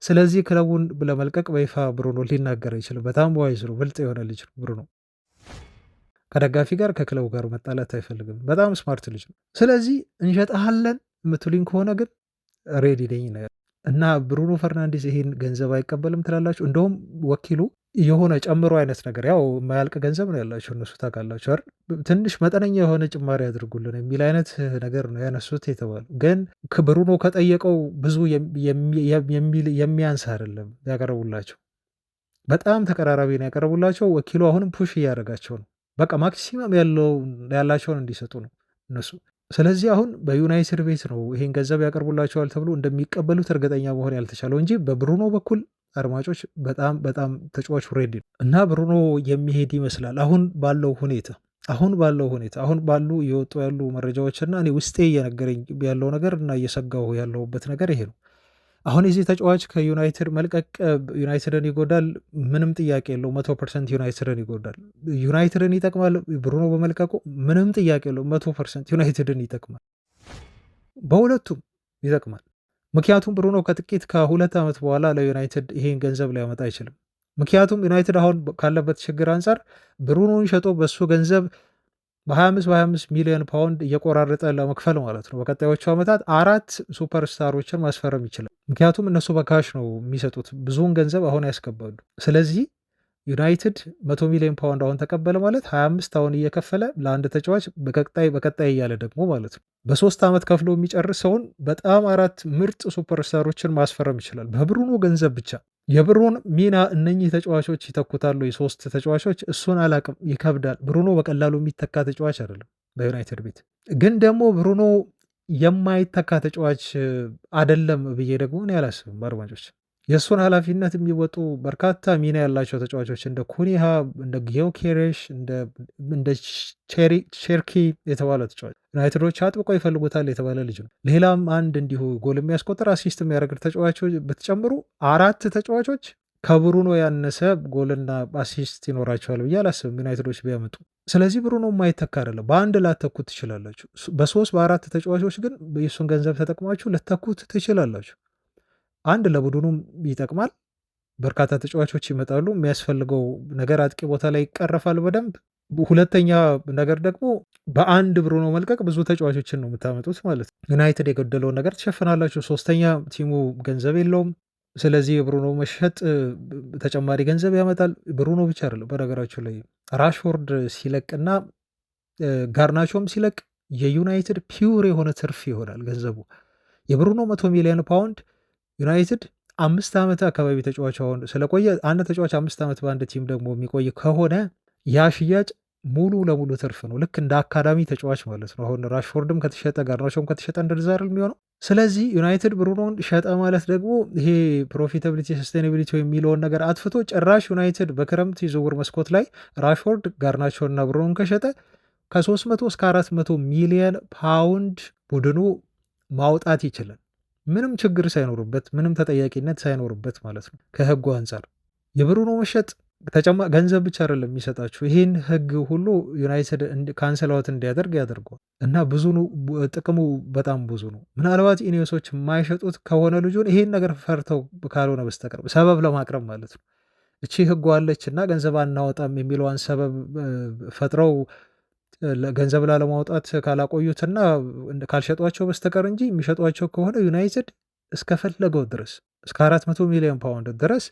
Speaker 1: ስለዚህ ክለቡን ለመልቀቅ በይፋ ብሩኖ ሊናገር አይችልም። በጣም ዋይዝ ነው፣ ብልጥ የሆነ ልጅ ነው ብሩኖ። ከደጋፊ ጋር ከክለቡ ጋር መጣላት አይፈልግም። በጣም ስማርት ልጅ ነው። ስለዚህ እንሸጥሃለን የምትሉኝ ከሆነ ግን ሬዲ ነኝ ነው እና ብሩኖ ፈርናንዴስ ይሄን ገንዘብ አይቀበልም ትላላችሁ? እንደውም ወኪሉ የሆነ ጨምሮ አይነት ነገር ያው የማያልቅ ገንዘብ ነው ያላቸው እነሱ ታውቃላችሁ አይደል? ትንሽ መጠነኛ የሆነ ጭማሪ ያድርጉልን የሚል አይነት ነገር ነው ያነሱት የተባለው። ግን ብሩኖ ከጠየቀው ብዙ የሚያንስ አይደለም ያቀረቡላቸው፣ በጣም ተቀራራቢ ነው ያቀረቡላቸው። ወኪሉ አሁንም ፑሽ እያደረጋቸው ነው። በቃ ማክሲመም ያላቸውን እንዲሰጡ ነው እነሱ። ስለዚህ አሁን በዩናይትድ ቤት ነው ይሄን ገንዘብ ያቀርቡላቸዋል ተብሎ እንደሚቀበሉት እርግጠኛ መሆን ያልተቻለው እንጂ በብሩኖ በኩል አድማጮች በጣም ተጫዋቹ ሬዲ ነው እና ብሩኖ የሚሄድ ይመስላል አሁን ባለው ሁኔታ አሁን ባሉ እየወጡ ያሉ መረጃዎችና እኔ ውስጤ እየነገረኝ ያለው ነገር እና እየሰጋሁ ያለሁበት ነገር ይሄ ነው። አሁን የዚህ ተጫዋች ከዩናይትድ መልቀቅ ዩናይትድን ይጎዳል፣ ምንም ጥያቄ የለው። 100% ዩናይትድን ይጎዳል። ዩናይትድን ይጠቅማል ብሩኖ በመልቀቁ ምንም ጥያቄ የለው። 100% ዩናይትድን ይጠቅማል፣ በሁለቱም ይጠቅማል። ምክንያቱም ብሩኖ ከሁለት ዓመት በኋላ ለዩናይትድ ይሄን ገንዘብ ሊያመጣ አይችልም። ምክንያቱም ዩናይትድ አሁን ካለበት ችግር አንጻር ብሩኖን ሸጦ በሱ ገንዘብ በ25 ሚሊዮን ፓውንድ እየቆራረጠ ለመክፈል ማለት ነው በቀጣዮቹ ዓመታት 4 ሱፐርስታሮችን ማስፈረም ይችላል። ምክንያቱም እነሱ በካሽ ነው የሚሰጡት፣ ብዙውን ገንዘብ አሁን ያስገባሉ። ስለዚህ ዩናይትድ 100 ሚሊዮን ፓውንድ አሁን ተቀበለ ማለት 25 አሁን እየከፈለ ለአንድ ተጫዋች በቀጣይ እያለ ደግሞ ማለት ነው በ3 ዓመት ከፍሎ የሚጨርሰውን በጣም 4 ምርጥ ሱፐርስታሮችን ማስፈረም ይችላል በብሩኖ ገንዘብ ብቻ። የብሩኖ ሚና እነኚህ ተጫዋቾች ይተኩታሉ። የሶስት ተጫዋቾች እሱን አላቅም፣ ይከብዳል። ብሩኖ በቀላሉ የሚተካ ተጫዋች አይደለም በዩናይትድ ቤት። ግን ደግሞ ብሩኖ የማይተካ ተጫዋች አይደለም ብዬ ደግሞ እኔ አላስብም። አድማጮች የእሱን ኃላፊነት የሚወጡ በርካታ ሚና ያላቸው ተጫዋቾች እንደ ኩኒሃ፣ እንደ ጊዮኬሬሽ፣ እንደ ቼርኪ የተባለ ተጫዋች ዩናይትዶች አጥብቀው ይፈልጉታል የተባለ ልጅ ነው። ሌላም አንድ እንዲሁ ጎል የሚያስቆጥር አሲስት የሚያደርግ ተጫዋቾች ብትጨምሩ 4 ተጫዋቾች ከብሩኖ ያነሰ ጎልና አሲስት ይኖራቸዋል ብዬ አላስብም ዩናይትዶች ቢያመጡ። ስለዚህ ብሩኖ የማይተካ አይደለም። በአንድ ላተኩት ትችላላችሁ። በ3 በ4 ተጫዋቾች ግን የእሱን ገንዘብ ተጠቅማችሁ ልተኩት ትችላላችሁ። አንድ ለቡድኑም ይጠቅማል። በርካታ ተጫዋቾች ይመጣሉ። የሚያስፈልገው ነገር አጥቂ ቦታ ላይ ይቀረፋል በደንብ። ሁለተኛ ነገር ደግሞ በአንድ ብሩኖ መልቀቅ ብዙ ተጫዋቾችን ነው የምታመጡት ማለት ነው። ዩናይትድ የጎደለውን ነገር ትሸፍናላችሁ። ሶስተኛ ቲሙ ገንዘብ የለውም። ስለዚህ የብሩኖ መሸጥ ተጨማሪ ገንዘብ ያመጣል። ብሩኖ ብቻ አይደለም በነገራችሁ ላይ ራሽፎርድ ሲለቅና ጋርናቾም ሲለቅ የዩናይትድ ፒውር የሆነ ትርፍ ይሆናል ገንዘቡ። የብሩኖ 100 ሚሊዮን ፓውንድ ዩናይትድ 5 ዓመት አካባቢ ተጫዋች አሁን ስለቆየ አንድ ተጫዋች 5 ዓመት በአንድ ቲም ደግሞ የሚቆይ ከሆነ ያ ሽያጭ ሙሉ ለሙሉ ትርፍ ነው። ልክ እንደ አካዳሚ ተጫዋች ማለት ነው። አሁን ራሽፎርድም ከተሸጠ ጋርናቾም ከተሸጠ እንደዛ አይደል የሚሆነው። ስለዚህ ዩናይትድ ብሩኖን ሸጠ ማለት ደግሞ ይሄ ፕሮፊታቢሊቲ ሰስቴናቢሊቲ የሚለውን ነገር አጥፍቶ ጭራሽ ዩናይትድ በክረምት የዝውውር መስኮት ላይ ራሽፎርድ ጋርናቾና ብሩኖን ከሸጠ ከ300 እስከ 400 ሚሊዮን ፓውንድ ቡድኑ ማውጣት ይችላል። ምንም ችግር ሳይኖርበት፣ ምንም ተጠያቂነት ሳይኖርበት ማለት ነው። ከህጉ አንጻር የብሩኖ መሸጥ ገንዘብ ብቻ አይደለም የሚሰጣችሁ፣ ይህን ህግ ሁሉ ዩናይትድ ካንሰላውት እንዲያደርግ ያደርገዋል እና ብዙ ነው ጥቅሙ፣ በጣም ብዙ ነው። ምናልባት ኢኒዮሶች የማይሸጡት ከሆነ ልጁን ይሄን ነገር ፈርተው ካልሆነ በስተቀር ሰበብ ለማቅረብ ማለት ነው። እቺ ህጉ አለች እና ገንዘብ አናወጣም የሚለዋን ሰበብ ፈጥረው ገንዘብ ላለማውጣት ካላቆዩትና ካልሸጧቸው በስተቀር እንጂ የሚሸጧቸው ከሆነ ዩናይትድ እስከፈለገው ድረስ እስከ 400 ሚሊዮን ፓውንድ ድረስ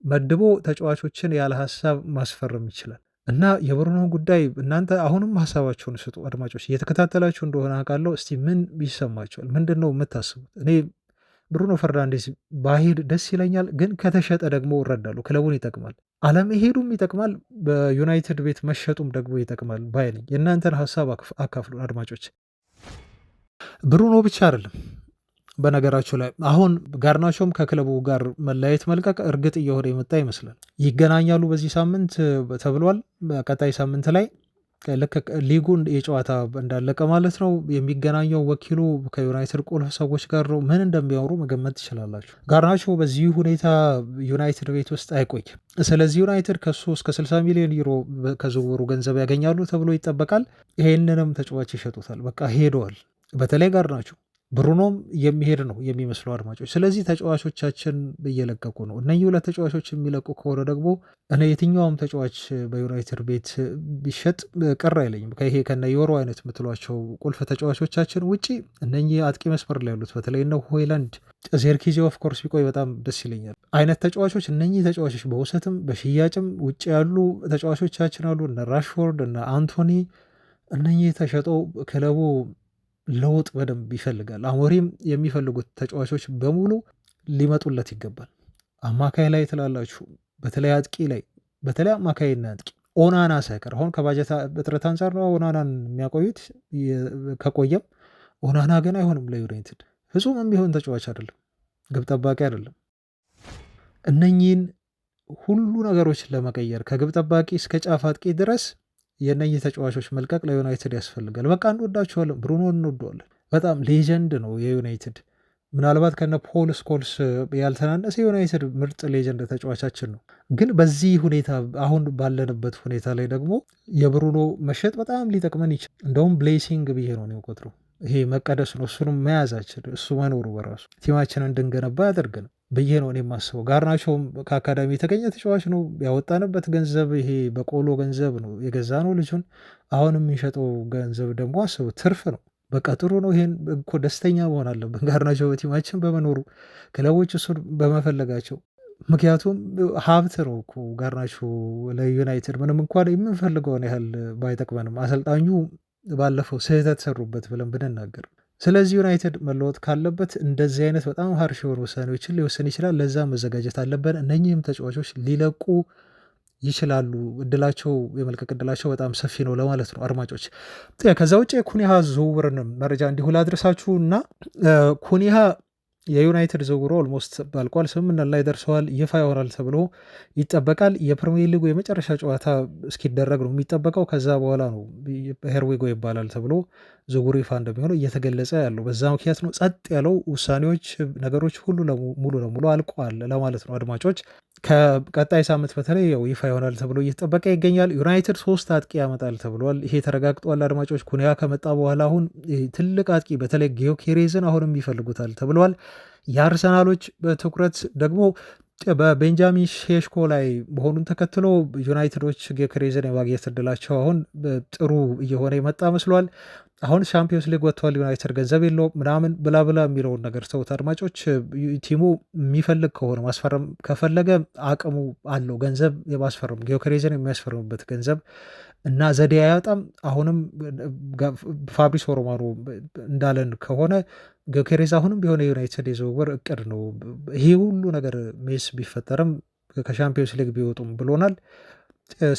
Speaker 1: መድቦ ተጫዋቾችን ያለ ሀሳብ ማስፈረም ይችላል እና የብሩኖ ጉዳይ እናንተ አሁንም ሀሳባቸውን ስጡ አድማጮች። እየተከታተላችሁ እንደሆነ አውቃለሁ። እስቲ ምን ይሰማቸዋል? ምንድን ነው የምታስቡት? እኔ ብሩኖ ፈርናንዴዝ ባሄድ ደስ ይለኛል፣ ግን ከተሸጠ ደግሞ እረዳለሁ። ክለቡን ይጠቅማል፣ አለመሄዱም ይጠቅማል፣ በዩናይትድ ቤት መሸጡም ደግሞ ይጠቅማል ባይ ነኝ። የእናንተን ሀሳብ አካፍሉ አድማጮች። ብሩኖ ብቻ አይደለም በነገራችሁ ላይ አሁን ጋርናቾም ከክለቡ ጋር መለያየት መልቀቅ እርግጥ እየሆነ የመጣ ይመስላል። ይገናኛሉ በዚህ ሳምንት ተብሏል። በቀጣይ ሳምንት ላይ ልክ ሊጉን የጨዋታ እንዳለቀ ማለት ነው የሚገናኘው ወኪሉ ከዩናይትድ ቁልፍ ሰዎች ጋር ነው። ምን እንደሚያወሩ መገመት ትችላላችሁ። ጋርናቾ በዚህ ሁኔታ ዩናይትድ ቤት ውስጥ አይቆይም። ስለዚህ ዩናይትድ ከሱ እስከ 60 ሚሊዮን ዩሮ ከዝውውሩ ገንዘብ ያገኛሉ ተብሎ ይጠበቃል። ይሄንንም ተጫዋች ይሸጡታል። በቃ ሄደዋል። በተለይ ጋርናቾ ብሩኖም የሚሄድ ነው የሚመስለው አድማጮች። ስለዚህ ተጫዋቾቻችን እየለቀቁ ነው። እነዚህ ሁለት ተጫዋቾች የሚለቁ ከሆነ ደግሞ እኔ የትኛውም ተጫዋች በዩናይትድ ቤት ቢሸጥ ቅር አይለኝም። ይሄ ከነ ዮሮ አይነት የምትሏቸው ቁልፍ ተጫዋቾቻችን ውጪ እነኚህ አጥቂ መስመር ላይ ያሉት በተለይ እነ ሆይላንድ፣ ዜርኪዜ ኦፍ ኮርስ ቢቆይ በጣም ደስ ይለኛል አይነት ተጫዋቾች፣ እነኚህ ተጫዋቾች በውሰትም በሽያጭም ውጭ ያሉ ተጫዋቾቻችን አሉ። እነ ራሽፎርድ እነ አንቶኒ እነኚህ ተሸጠው ክለቡ ለውጥ በደንብ ይፈልጋል። አሞሪም የሚፈልጉት ተጫዋቾች በሙሉ ሊመጡለት ይገባል። አማካይ ላይ ትላላችሁ፣ በተለይ አጥቂ ላይ፣ በተለይ አማካይና አጥቂ ኦናና ሳይቀር አሁን ከባጀት እጥረት አንጻር ነው ኦናናን የሚያቆዩት። ከቆየም ኦናና ግን አይሆንም ለዩናይትድ ፍጹም የሚሆን ተጫዋች አይደለም፣ ግብ ጠባቂ አይደለም። እነኚህን ሁሉ ነገሮች ለመቀየር ከግብ ጠባቂ እስከ ጫፍ አጥቂ ድረስ የነኚህ ተጫዋቾች መልቀቅ ለዩናይትድ ያስፈልጋል። በቃ እንወዳቸዋለን። ብሩኖ እንወደዋለን። በጣም ሌጀንድ ነው የዩናይትድ። ምናልባት ከነ ፖል ስኮልስ ያልተናነሰ የዩናይትድ ምርጥ ሌጀንድ ተጫዋቻችን ነው። ግን በዚህ ሁኔታ አሁን ባለንበት ሁኔታ ላይ ደግሞ የብሩኖ መሸጥ በጣም ሊጠቅመን ይችላል። እንደውም ብሌሲንግ ብዬ ነው የምቆጥረው። ይሄ መቀደስ ነው። እሱንም መያዛችን እሱ መኖሩ በራሱ ቲማችንን እንድንገነባ ያደርገን ብዬ ነው እኔ የማስበው። ጋርናቾም ከአካዳሚ የተገኘ ተጫዋች ነው። ያወጣንበት ገንዘብ ይሄ በቆሎ ገንዘብ ነው የገዛ ነው ልጁን። አሁን የሚሸጠው ገንዘብ ደግሞ አስቡ ትርፍ ነው። በቃ ጥሩ ነው። ይሄን እኮ ደስተኛ መሆን አለብን ጋርናቾ በቲማችን በመኖሩ ክለቦች እሱን በመፈለጋቸው። ምክንያቱም ሀብት ነው እኮ ጋርናቾ ለዩናይትድ ምንም እንኳን የምንፈልገውን ያህል ባይጠቅመንም አሰልጣኙ ባለፈው ስህተት ሰሩበት ብለን ብንናገር። ስለዚህ ዩናይትድ መለወጥ ካለበት እንደዚህ አይነት በጣም ሀርሽ የሆኑ ውሳኔዎችን ሊወስን ይችላል። ለዛ መዘጋጀት አለብን። እነኚህም ተጫዋቾች ሊለቁ ይችላሉ። እድላቸው የመልቀቅ እድላቸው በጣም ሰፊ ነው ለማለት ነው አድማጮች። ከዛ ውጭ የኩኒሃ ዝውውርን መረጃ እንዲሁ ላድረሳችሁ እና ኩኒሃ የዩናይትድ ዝውውሩ ኦልሞስት ባልቋል። ስምምነት ላይ ደርሰዋል። ይፋ ይሆናል ተብሎ ይጠበቃል። የፕሪሚየር ሊጉ የመጨረሻ ጨዋታ እስኪደረግ ነው የሚጠበቀው። ከዛ በኋላ ነው ሄርዌጎ ይባላል ተብሎ ዝውውሩ ይፋ እንደሚሆነው እየተገለጸ ያለው። በዛ ምክንያት ነው ጸጥ ያለው። ውሳኔዎች፣ ነገሮች ሁሉ ሙሉ ለሙሉ አልቋል ለማለት ነው አድማጮች። ከቀጣይ ሳምንት በተለይ ያው ይፋ ይሆናል ተብሎ እየተጠበቀ ይገኛል። ዩናይትድ 3 አጥቂ ያመጣል ተብሏል። ይሄ ተረጋግጧል አድማጮች። ኩኒያ ከመጣ በኋላ አሁን ትልቅ አጥቂ በተለይ ጊዮኬሬዝን አሁንም ይፈልጉታል ተብሏል። የአርሰናሎች በትኩረት ደግሞ በቤንጃሚን ሼሽኮ ላይ መሆኑን ተከትሎ ዩናይትዶች ጊዮኬሬዝን የማግኘት እድላቸው አሁን ጥሩ እየሆነ የመጣ መስሏል። አሁን ሻምፒዮንስ ሊግ ወጥተዋል፣ ዩናይትድ ገንዘብ የለው ምናምን ብላብላ የሚለውን ነገር ሰውት አድማጮች፣ ቲሙ የሚፈልግ ከሆነ ማስፈረም ከፈለገ አቅሙ አለው ገንዘብ የማስፈረም ጊዮኬሬዝን የሚያስፈርምበት ገንዘብ እና ዘዴ አያጣም። አሁንም ፋብሪሶ ሮማኖ እንዳለን ከሆነ ጊዮኬሬዝ አሁንም ቢሆነ የዩናይትድ የዝውውር እቅድ ነው። ይሄ ሁሉ ነገር ሜስ ቢፈጠርም ከሻምፒዮንስ ሊግ ቢወጡም ብሎናል።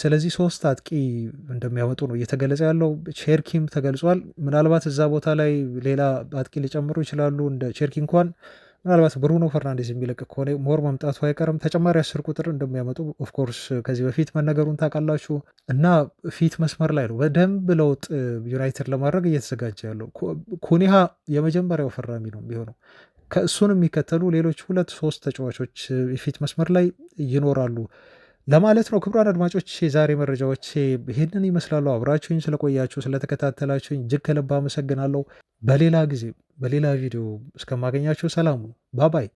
Speaker 1: ስለዚህ 3 አጥቂ እንደሚያወጡ ነው እየተገለጸ ያለው። ቼርኪም ተገልጿል። ምናልባት እዛ ቦታ ላይ ሌላ አጥቂ ሊጨምሩ ይችላሉ። እንደ ቼርኪ እንኳን ምናልባት ብሩኖ ፈርናንዴዝ የሚለቅ ከሆነ ሞር መምጣቱ አይቀርም። ተጨማሪ 10 ቁጥር እንደሚያመጡ ኦፍኮርስ ከዚህ በፊት መነገሩን ታውቃላችሁ። እና ፊት መስመር ላይ ነው በደንብ ለውጥ ዩናይትድ ለማድረግ እየተዘጋጀ ያለው። ኩኒሃ የመጀመሪያው ፈራሚ ነው የሚሆነው። ከእሱን የሚከተሉ ሌሎች 2-3 ተጫዋቾች የፊት መስመር ላይ ይኖራሉ ለማለት ነው። ክቡራን አድማጮች የዛሬ መረጃዎች ይህንን ይመስላሉ። አብራችሁኝ ስለቆያችሁ ስለተከታተላችሁኝ እጅግ ከልብ አመሰግናለሁ። በሌላ ጊዜ በሌላ ቪዲዮ እስከማገኛችሁ ሰላሙ ባባይ